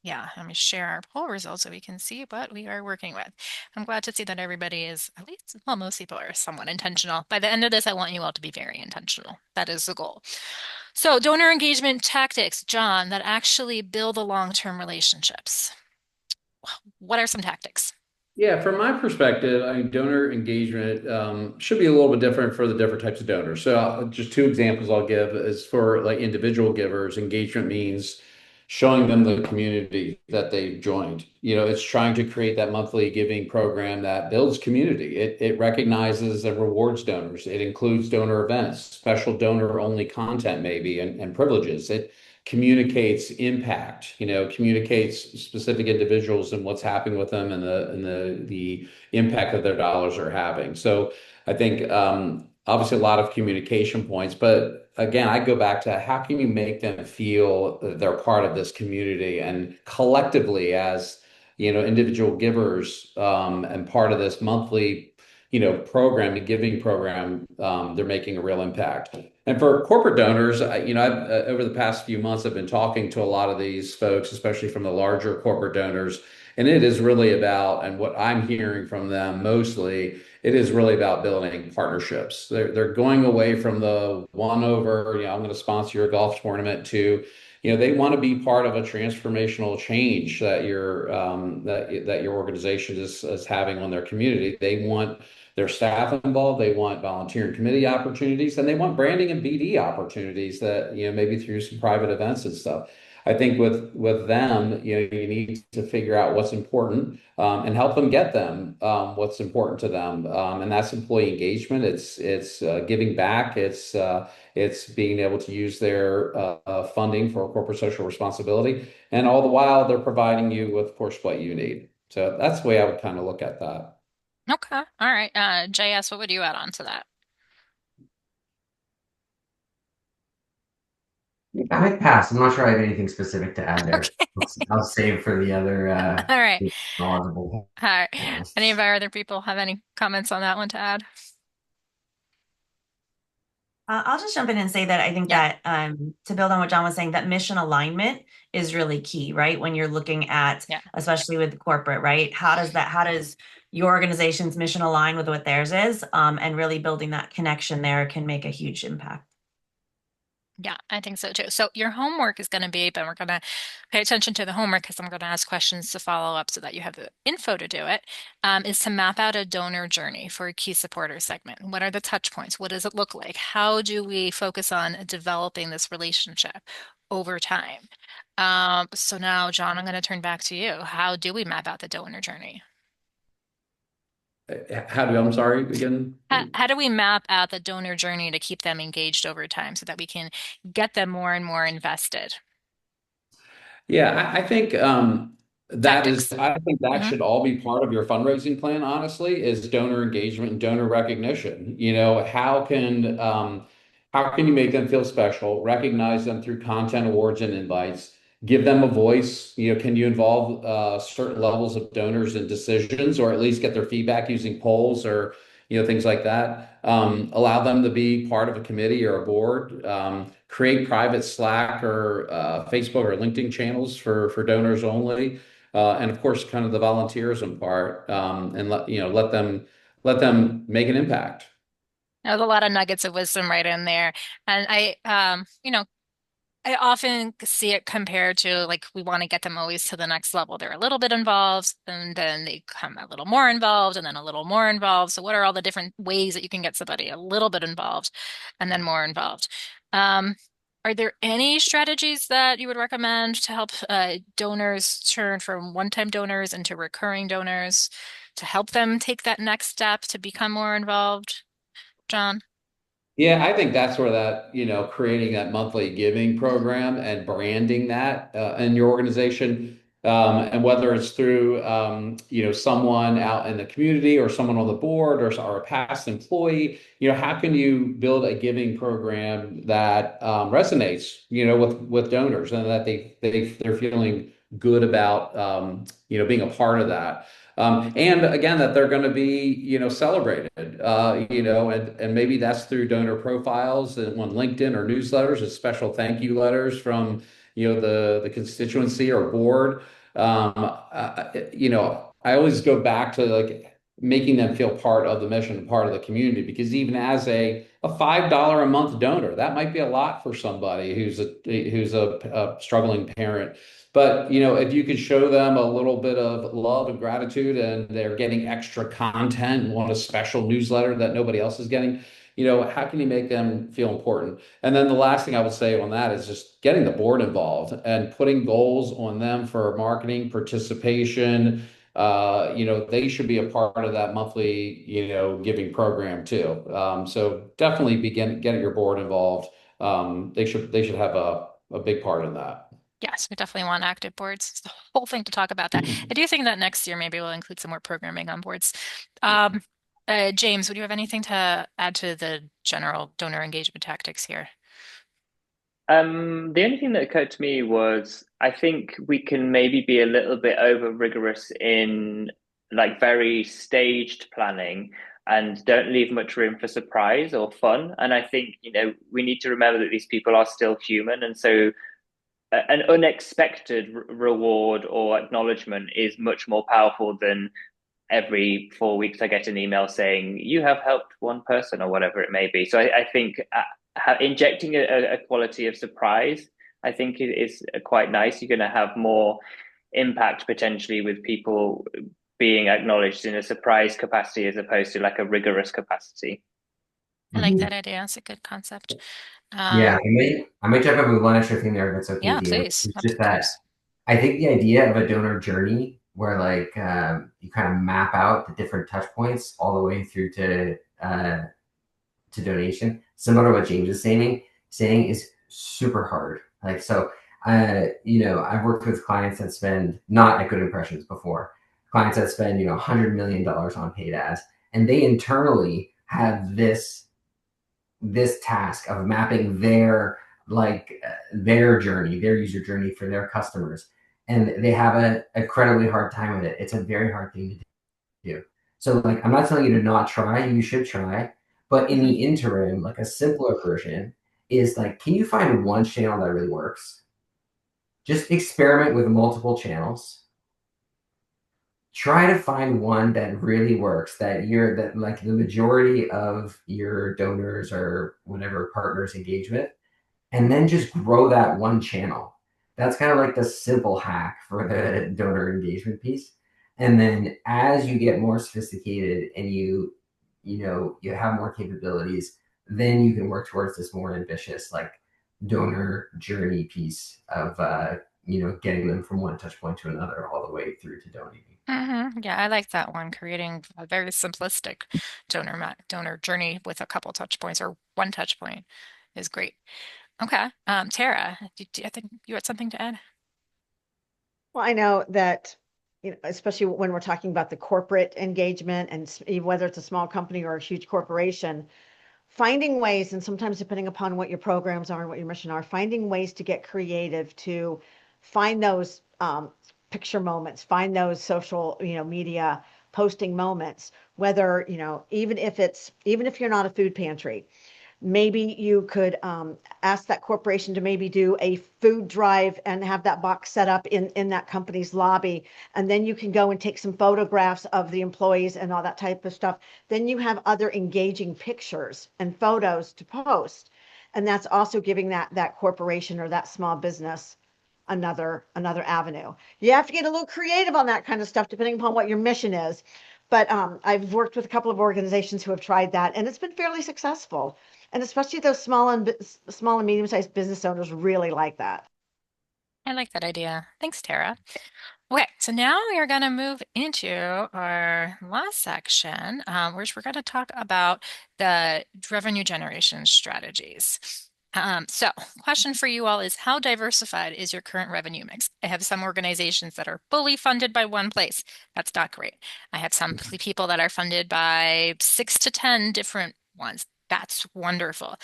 Yeah, let me share our poll results so we can see what we are working with. I'm glad to see that everybody is, at least, well, most people are somewhat intentional. By the end of this, I want you all to be very intentional. That is the goal. So donor engagement tactics, John, that actually build the long-term relationships. What are some tactics? Yeah, from my perspective, I mean, donor engagement should be a little bit different for the different types of donors. So, just two examples I'll give is for like individual givers, engagement means showing them the community that they've joined. It's trying to create that monthly giving program that builds community. It recognizes and rewards donors. It includes donor events, special donor only content, maybe, and privileges. It communicates impact, communicates specific individuals and what's happening with them and the impact that their dollars are having. So I think obviously a lot of communication points, but again, I go back to how can you make them feel that they're part of this community and collectively as individual givers and part of this monthly program, the giving program, they're making a real impact. And for corporate donors, over the past few months, I've been talking to a lot of these folks, especially from the larger corporate donors, and it is really about, and what I'm hearing from them mostly, it is really about building partnerships. They're going away from the one over, I'm going to sponsor your golf tournament to, they want to be part of a transformational change that your organization is having on their community. They want their staff involved. They want volunteer and committee opportunities, and they want branding and BD opportunities that, maybe through some private events and stuff. I think with them, you need to figure out what's important, and help them get them what's important to them, and that's employee engagement. It's giving back. It's being able to use their funding for corporate social responsibility, and all the while they're providing you with, of course, what you need. So that's the way I would kind of look at that. Okay. All right. JS, what would you add on to that? I might pass. I'm not sure I have anything specific to add there. Okay. I'll save for the other All right. knowledgeable All right. Any panelists. of our other people have any comments on that one to add? I'll just jump in and say that I think Yeah. that to build on what John was saying, that mission alignment is really key, right? When you're looking at, Yeah. especially with corporate, right? How does your organization's mission align with what theirs is? And really building that connection there can make a huge impact. Yeah, I think so too. So your homework is going to be, but we're going to pay attention to the homework because I'm going to ask questions to follow up so that you have the info to do it, is to map out a donor journey for a key supporter segment. What are the touch points? What does it look like? How do we focus on developing this relationship over time? So now, John, I'm going to turn back to you. How do we map out the donor journey? I'm sorry, again? How do we map out the donor journey to keep them engaged over time so that we can get them more and more invested? Yeah, I think Tactics. I think that Hmm. should all be part of your fundraising plan, honestly, is donor engagement and donor recognition. How can you make them feel special, recognize them through content awards and invites, give them a voice? Can you involve certain levels of donors in decisions, or at least get their feedback using polls or things like that? Allow them to be part of a committee or a board. Create private Slack or Facebook or LinkedIn channels for donors only, and of course, kind of the volunteerism part, and let them make an impact. There's a lot of nuggets of wisdom right in there. And I often see it compared to like we want to get them always to the next level. They're a little bit involved, and then they come a little more involved, and then a little more involved. So what are all the different ways that you can get somebody a little bit involved and then more involved? Um, are there any strategies that you would recommend to help donors turn from one-time donors into recurring donors to help them take that next step to become more involved, John? Yeah, I think that's where creating that monthly giving program and branding that in your organization, and whether it's through, someone out in the community or someone on the board or a past employee, how can you build a giving program that resonates, with donors, and that they're feeling good about, being a part of that. And again, that they're going to be, celebrated, and maybe that's through donor profiles and on LinkedIn or newsletters, as special thank you letters from, the constituency or board. I always go back to like making them feel part of the mission and part of the community, because even as a $5 a month donor, that might be a lot for somebody who's a struggling parent. But if you could show them a little bit of love and gratitude, and they're getting extra content and want a special newsletter that nobody else is getting, how can you make them feel important? And then the last thing I would say on that is just getting the board involved and putting goals on them for marketing participation. They should be a part of that monthly, giving program too. So definitely getting your board involved. They should have a big part in that. Yes, we definitely want active boards. It's the whole thing to talk about that. I do think that next year maybe we'll include some more programming on boards. Um, James, would you have anything to add to the general donor engagement tactics here? The only thing that occurred to me was I think we can maybe be a little bit over rigorous in like very staged planning. and don't leave much room for surprise or fun. And I think, we need to remember that these people are still human. And so an unexpected reward or acknowledgement is much more powerful than every 4 weeks I get an email saying you have helped one person or whatever it may be. So I think injecting a quality of surprise, I think is quite nice. You're going to have more impact potentially with people being acknowledged in a surprise capacity as opposed to like a rigorous capacity. I like that idea. It's a good concept. Yeah, I might jump in with one extra thing there if it's okay, Yeah, Dina. please. It's I'm just that curious. I think the idea of a donor journey where like you kind of map out the different touch points all the way through to donation, similar to what James is saying is super hard. Like so, I've worked with clients that spend not at Good Impressions before, clients that spend $100 million on paid ads, and they internally have this task of mapping their journey, their user journey for their customers, and they have a incredibly hard time with it. It's a very hard thing to do. So like I'm not telling you to not try, you should try, but in the interim, like a simpler version is like, can you find one channel that really works? Just experiment with multiple channels. Try to find one that really works, that like the majority of your donors or whatever partners engage with, and then just grow that one channel. That's kind of like the simple hack for the donor engagement piece. And then as you get more sophisticated and you have more capabilities, then you can work towards this more ambitious like donor journey piece of getting them from one touch point to another all the way through to donating. Yeah, I like that one. Creating a very simplistic donor journey with a couple touch points or one touch point is great. Okay. Tara, I think you had something to add? Well, I know that, especially when we're talking about the corporate engagement and whether it's a small company or a huge corporation, finding ways, and sometimes depending upon what your programs are and what your mission are, finding ways to get creative to find those picture moments, find those social, media posting moments, whether, even if you're not a food pantry, maybe you could ask that corporation to maybe do a food drive and have that box set up in that company's lobby. And then you can go and take some photographs of the employees and all that type of stuff. Then you have other engaging pictures and photos to post. And that's also giving that corporation or that small business another avenue. You have to get a little creative on that kind of stuff depending upon what your mission is. But I've worked with a couple of organizations who have tried that, and it's been fairly successful. And especially those small and medium-sized business owners really like that. I like that idea. Thanks, Tara. Okay, so now we are going to move into our last section, which we're going to talk about the revenue generation strategies. So, question for you all is how diversified is your current revenue mix? I have some organizations that are fully funded by one place. That's not great. I have some people that are funded by 6 to 10 different ones. That's wonderful.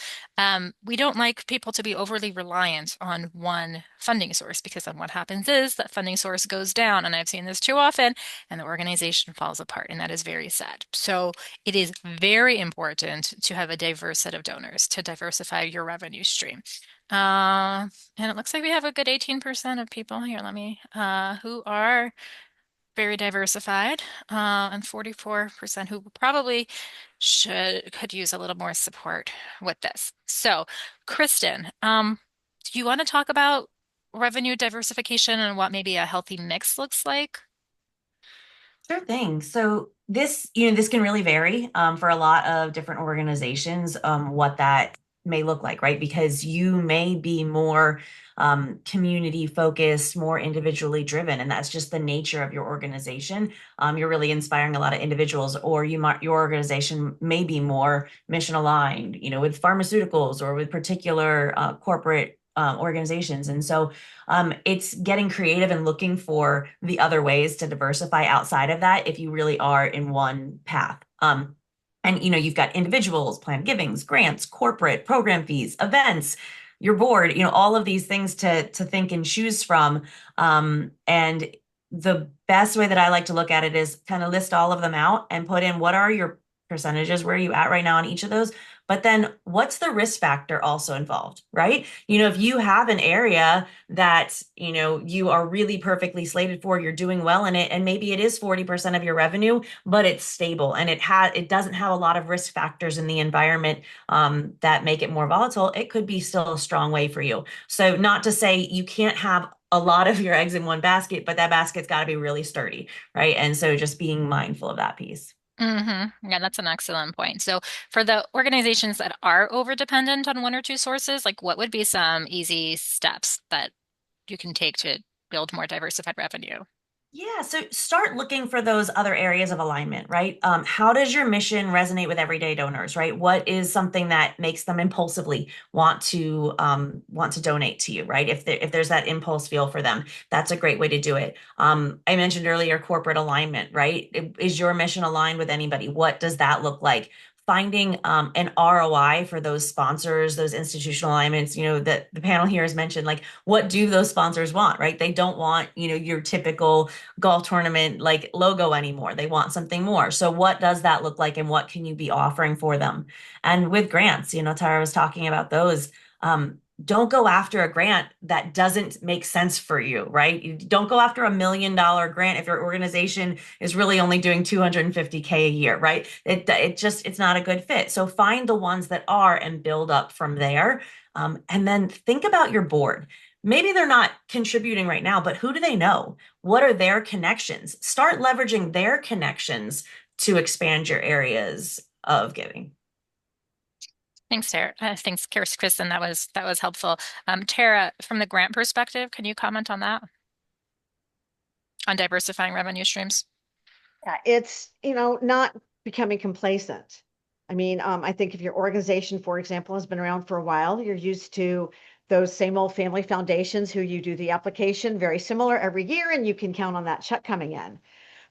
We don't like people to be overly reliant on one funding source because then what happens is that funding source goes down, and I've seen this too often, and the organization falls apart, and that is very sad. So it is very important to have a diverse set of donors to diversify your revenue stream. And it looks like we have a good 18% of people here. Let me who are very diversified, and 44% who probably could use a little more support with this. So, Kristen, do you want to talk about revenue diversification and what maybe a healthy mix looks like? Sure thing. So this can really vary for a lot of different organizations, what that may look like, right? Because you may be more community focused, more individually driven, and that's just the nature of your organization. You're really inspiring a lot of individuals, or your organization may be more mission aligned, with pharmaceuticals or with particular corporate organizations. And so it's getting creative and looking for the other ways to diversify outside of that if you really are in one path. And you've got individuals, planned givings, grants, corporate program fees, events, your board, all of these things to think and choose from. And the best way that I like to look at it is kind of list all of them out and put in what are your percentages? Where are you at right now on each of those? But then what's the risk factor also involved, right? If you have an area that, you are really perfectly slated for, you're doing well in it, and maybe it is 40% of your revenue, but it's stable and it doesn't have a lot of risk factors in the environment that make it more volatile, it could be still a strong way for you. So not to say you can't have a lot of your eggs in one basket, but that basket's got to be really sturdy, right? And so just being mindful of that piece. Yeah, that's an excellent point. So for the organizations that are over dependent on one or two sources, like what would be some easy steps that you can take to build more diversified revenue? Yeah, so start looking for those other areas of alignment, right? How does your mission resonate with everyday donors, right? What is something that makes them impulsively want to donate to you, right? If there's that impulse feel for them, that's a great way to do it. I mentioned earlier corporate alignment, right? Is your mission aligned with anybody? What does that look like? Finding an ROI for those sponsors, those institutional alignments, that the panel here has mentioned, like what do those sponsors want, right? They don't want, your typical golf tournament like logo anymore. They want something more. So what does that look like and what can you be offering for them? And with grants, Tara was talking about those. Don't go after a grant that doesn't make sense for you, right? You don't go after $1 million grant if your organization is really only doing 250K a year, right? It's not a good fit. So find the ones that are and build up from there. And then think about your board. Maybe they're not contributing right now, but who do they know? What are their connections? Start leveraging their connections to expand your areas of giving. Thanks, Tara. Thanks, Kristen. That was helpful. Tara, from the grant perspective, can you comment on that? On diversifying revenue streams? Yeah, it's, not becoming complacent. I mean, I think if your organization, for example, has been around for a while, you're used to those same old family foundations who you do the application very similar every year, and you can count on that check coming in.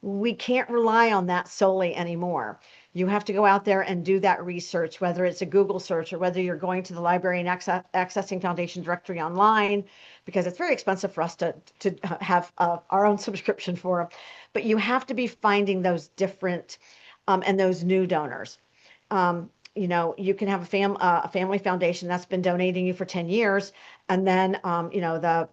We can't rely on that solely anymore. You have to go out there and do that research, whether it's a Google search or whether you're going to the library and accessing foundation directory online, because it's very expensive for us to have our own subscription for them. But you have to be finding those different and those new donors. You can have a family foundation that's been donating you for 10 years, and then the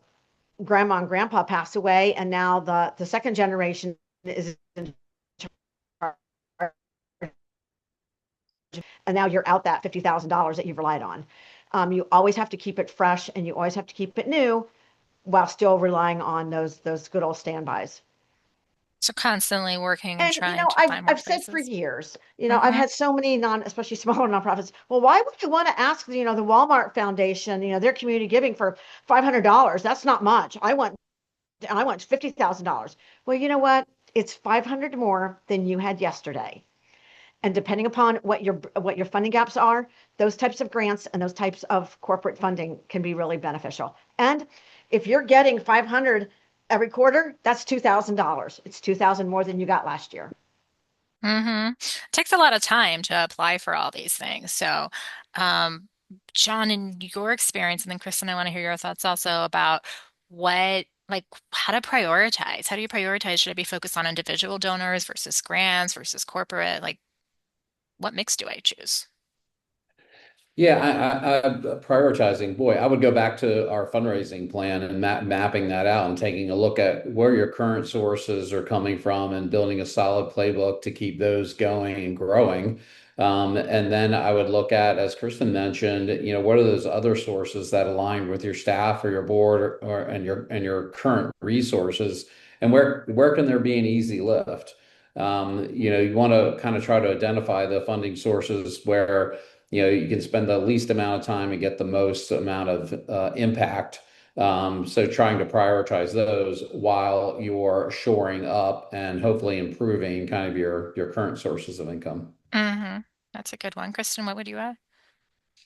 grandma and grandpa pass away, and now the second generation is in charge, and now you're out that $50,000 that you've relied on. You always have to keep it fresh, and you always have to keep it new while still relying on those good old standbys. So constantly working and And trying to I've find more I've said for places. years, I've Mm-hmm. had so many especially smaller nonprofits. Well, why would you want to ask, the Walmart Foundation, their community giving for $500? That's not much. I want $50,000. Well, you know what? It's 500 more than you had yesterday. And depending upon what your funding gaps are, those types of grants and those types of corporate funding can be really beneficial. And if you're getting 500 every quarter, that's $2,000. It's 2,000 more than you got last year. It takes a lot of time to apply for all these things. So, um, John, in your experience, and then Kristen, I want to hear your thoughts also about like, how to prioritize. How do you prioritize? Should I be focused on individual donors versus grants versus corporate? Like, what mix do I choose? Yeah, I'm prioritizing. Boy, I would go back to our fundraising plan and mapping that out and taking a look at where your current sources are coming from and building a solid playbook to keep those going and growing. And then I would look at, as Kristen mentioned, what are those other sources that align with your staff or your board or and your current resources, and where can there be an easy lift? You want to kind of try to identify the funding sources where you can spend the least amount of time and get the most amount of impact. So trying to prioritize those while you're shoring up and hopefully improving kind of your current sources of income. Mm-hmm. That's a good one. Kristen, what would you add?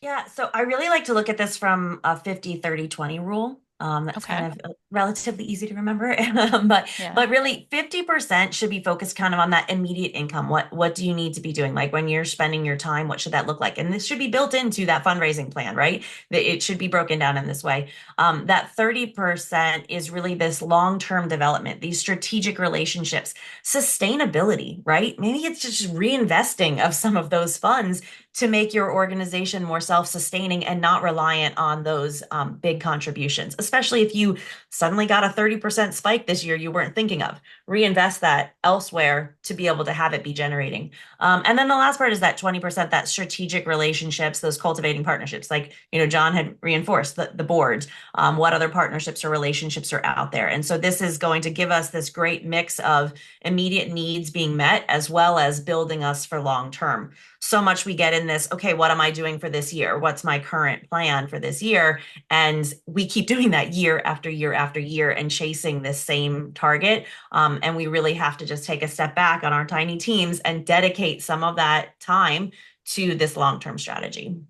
Yeah, so I really like to look at this from a 50-30-20 rule. That's kind Okay. of relatively easy to remember. Yeah. But really 50% should be focused kind of on that immediate income. What do you need to be doing? Like when you're spending your time, what should that look like? And this should be built into that fundraising plan, right? It should be broken down in this way. That 30% is really this long-term development, these strategic relationships, sustainability, right? Maybe it's just reinvesting of some of those funds to make your organization more self-sustaining and not reliant on those big contributions, especially if you suddenly got a 30% spike this year you weren't thinking of. Reinvest that elsewhere to be able to have it be generating. And then the last part is that 20%, that strategic relationships, those cultivating partnerships. Like, John had reinforced the board. What other partnerships or relationships are out there? And so this is going to give us this great mix of immediate needs being met as well as building us for long term. So much we get in this, okay, what am I doing for this year? What's my current plan for this year? And we keep doing that year after year after year and chasing this same target. And we really have to just take a step back on our tiny teams and dedicate some of that time to this long-term strategy.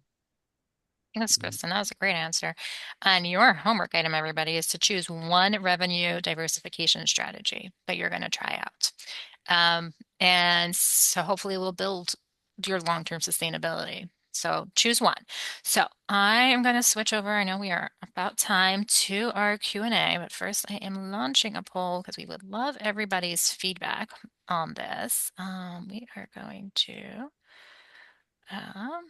Yes, Kristen, that was a great answer. And your homework item, everybody, is to choose one revenue diversification strategy that you're going to try out. And so hopefully we'll build your long-term sustainability. So choose one. So I am going to switch over. I know we are about time to our Q&A, but first I am launching a poll because we would love everybody's feedback on this. We are going to um,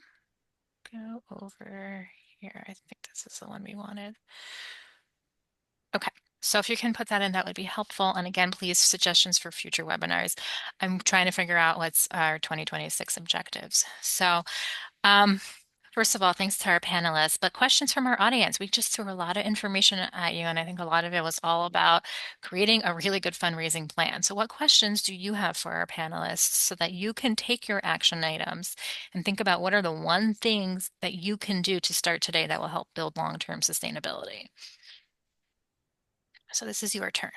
go over here. I think this is the one we wanted. Okay. So if you can put that in, that would be helpful. And again, please, suggestions for future webinars. I'm trying to figure out what's our 2026 objectives. So um, first of all, thanks to our panelists, but questions from our audience. We just threw a lot of information at you, and I think a lot of it was all about creating a really good fundraising plan. So what questions do you have for our panelists so that you can take your action items and think about what are the one things that you can do to start today that will help build long-term sustainability? So this is your turn.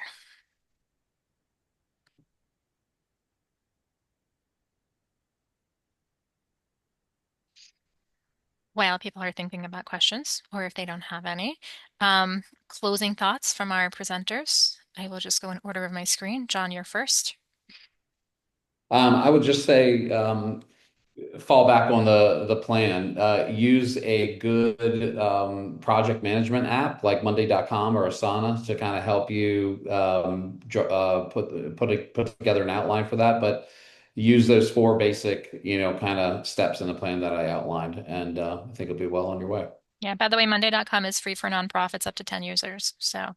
While people are thinking about questions, or if they don't have any, closing thoughts from our presenters. I will just go in order of my screen. John, you're first. I would just say fall back on the plan. Use a good project management app like Monday.com or Asana to kind of help you put together an outline for that. But use those four basic, kind of steps in the plan that I outlined, and I think it'll be well on your way. Yeah, by the way, Monday.com is free for nonprofits up to 10 users. So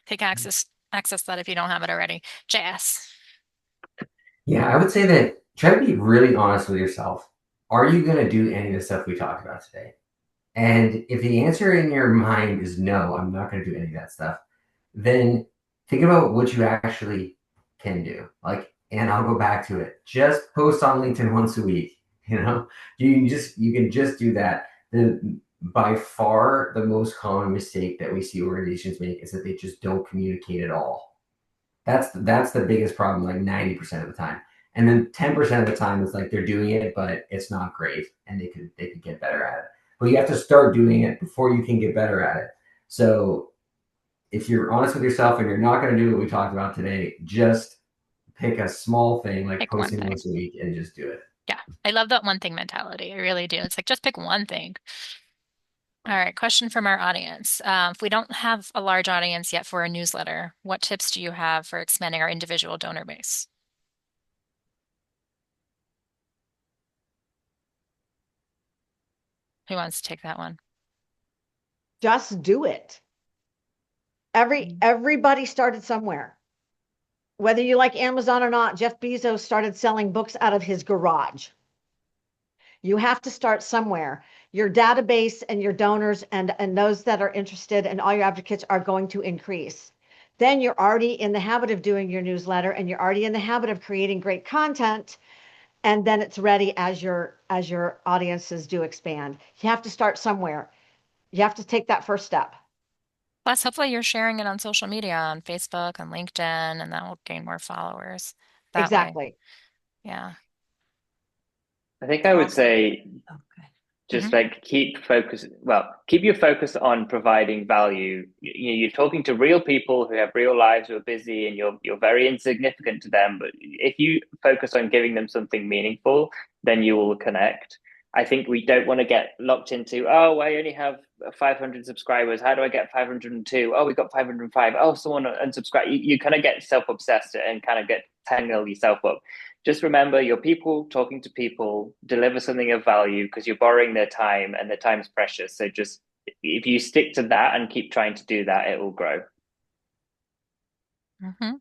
take access that if you don't have it already. JS. Yeah, I would say that try to be really honest with yourself. Are you going to do any of the stuff we talked about today? And if the answer in your mind is no, I'm not going to do any of that stuff, then think about what you actually can do. And I'll go back to it. Just post on LinkedIn once a week. You can just do that. By far the most common mistake that we see organizations make is that they just don't communicate at all. That's the biggest problem, like 90% of the time. And then 10% of the time it's like they're doing it, but it's not great, and they could get better at it. But you have to start doing it before you can get better at it. So if you're honest with yourself and you're not going to do what we talked about today, just pick a small thing like Pick one posting thing. once a week and just do it. Yeah, I love that one thing mentality. I really do. It's like just pick one thing. All right, question from our audience. If we don't have a large audience yet for a newsletter, what tips do you have for expanding our individual donor base? Who wants to take that one? Just do it. Everybody started somewhere. Whether you like Amazon or not, Jeff Bezos started selling books out of his garage. You have to start somewhere. Your database and your donors and those that are interested and all your advocates are going to increase. Then you're already in the habit of doing your newsletter and you're already in the habit of creating great content. And then it's ready as your audiences do expand. You have to start somewhere. You have to take that first step. Plus, hopefully you're sharing it on social media, on Facebook, on LinkedIn, and that will gain more followers that way. Exactly. Yeah. I think I would Also, say okay. Just like keep your focus on providing value. You're talking to real people who have real lives, who are busy, and you're very insignificant to them. But if you focus on giving them something meaningful, then you will connect. I think we don't want to get locked into, oh, I only have 500 subscribers. How do I get 502? Oh, we got 505. Oh, someone unsubscribed. You kind of get self-obsessed and kind of get tangle yourself up. Just remember, you're people talking to people, deliver something of value because you're borrowing their time and their time is precious. So just if you stick to that and keep trying to do that, it will grow. Mm-hmm.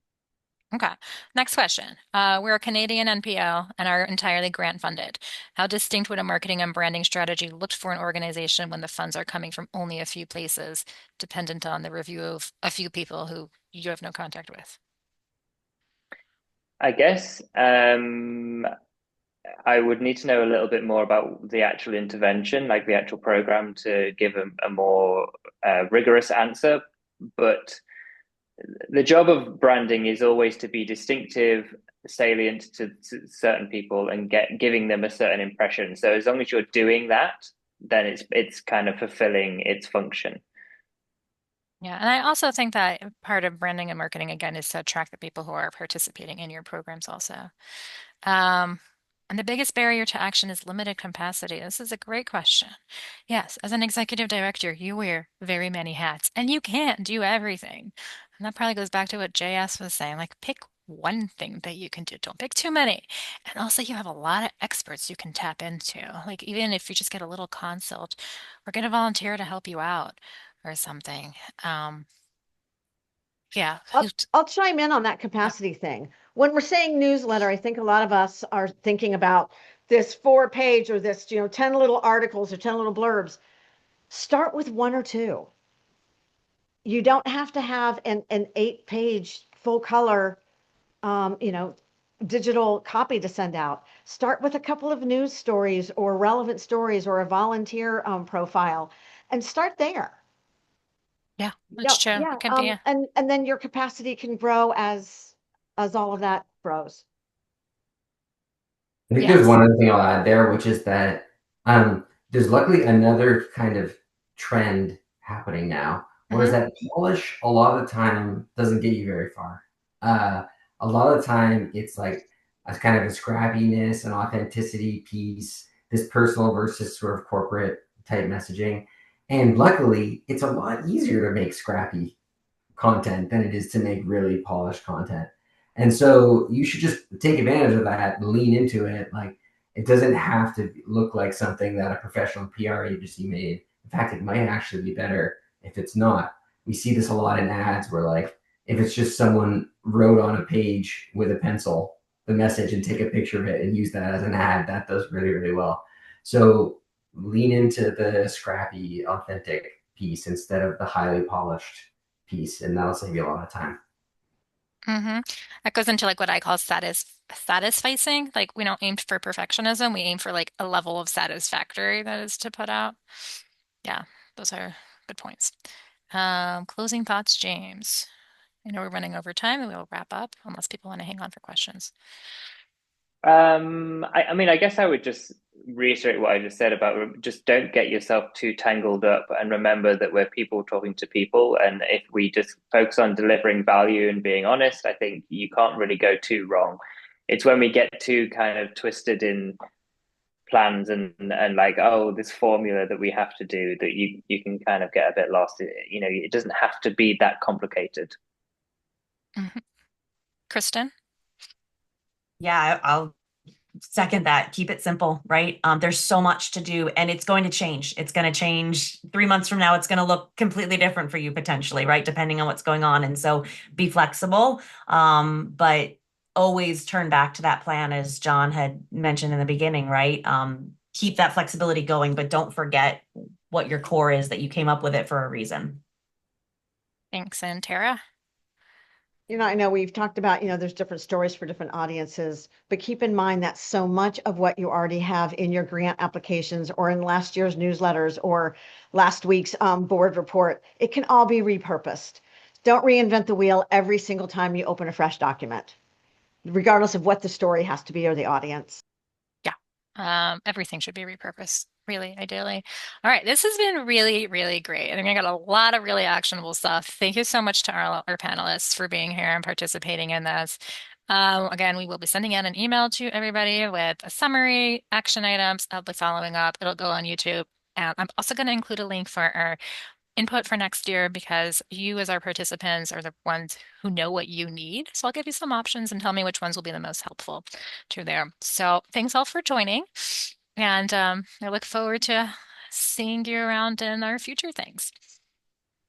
Okay. Next question. We're a Canadian NPO and are entirely grant funded. How distinct would a marketing and branding strategy look for an organization when the funds are coming from only a few places, dependent on the review of a few people who you have no contact with? I guess I would need to know a little bit more about the actual intervention, like the actual program, to give a more rigorous answer. But the job of branding is always to be distinctive, salient to certain people, and giving them a certain impression. So as long as you're doing that, then it's kind of fulfilling its function. Yeah, and I also think that part of branding and marketing again is to attract the people who are participating in your programs also. Um, and the biggest barrier to action is limited capacity. This is a great question. Yes, as an executive director, you wear very many hats and you can't do everything. And that probably goes back to what JS was saying, like pick one thing that you can do. Don't pick too many. And also you have a lot of experts you can tap into. Like even if you just get a little consult or get a volunteer to help you out or something. Um, yeah, I'll chime in on that capacity thing. When we're saying newsletter, I think a lot of us are thinking about this 4 page or this, 10 little articles or 10 little blurbs. Start with one or two. You don't have to have an 8 page full color, digital copy to send out. Start with a couple of news stories or relevant stories or a volunteer profile and start there. yeah, Yeah, that's true. yeah. It can be a, And then your capacity can grow as all of that grows. I think there's yes. one other thing I'll add there, which is that there's luckily another kind of trend happening now, whereas Hmm. that polish a lot of the time doesn't get you very far. Uh, a lot of the time, it's like a kind of a scrappiness and authenticity piece, this personal versus sort of corporate type messaging. And luckily, it's a lot easier to make scrappy content than it is to make really polished content. And so you should just take advantage of that, lean into it. Like it doesn't have to look like something that a professional PR agency made. In fact, it might actually be better if it's not. We see this a lot in ads where like if it's just someone wrote on a page with a pencil the message and take a picture of it and use that as an ad, that does really, really well. So lean into the scrappy, authentic piece instead of the highly polished piece, and that'll save you a lot of time. Hmm. That goes into like what I call satisficing. Like we don't aim for perfectionism. We aim for like a level of satisfactory that is to put out. Yeah, those are good points. Closing thoughts, James. I know we're running over time and we'll wrap up unless people want to hang on for questions. I mean, I guess I would just reiterate what I just said about just don't get yourself too tangled up and remember that we're people talking to people. And if we just focus on delivering value and being honest, I think you can't really go too wrong. It's when we get too kind of twisted in plans and like, oh, this formula that we have to do that you can kind of get a bit lost. It doesn't have to be that complicated. Mhm. Kristen? Yeah, I'll second that. Keep it simple, right? There's so much to do and it's going to change. It's going to change 3 months from now. It's going to look completely different for you potentially, right? Depending on what's going on. And so be flexible. But always turn back to that plan as John had mentioned in the beginning, right? Keep that flexibility going, but don't forget what your core is, that you came up with it for a reason. Thanks. And Tara? I know we've talked about, there's different stories for different audiences, but keep in mind that so much of what you already have in your grant applications or in last year's newsletters or last week's board report, it can all be repurposed. Don't reinvent the wheel every single time you open a fresh document, regardless of what the story has to be or the audience. Yeah, Everything should be repurposed, really, ideally. All right, this has been really, really great. I think I got a lot of really actionable stuff. Thank you so much to our panelists for being here and participating in this. Again, we will be sending out an email to everybody with a summary, action items. I'll be following up. It'll go on YouTube. And I'm also going to include a link for our input for next year because you, as our participants, are the ones who know what you need. So I'll give you some options and tell me which ones will be the most helpful to there. So thanks all for joining. And I look forward to seeing you around in our future things.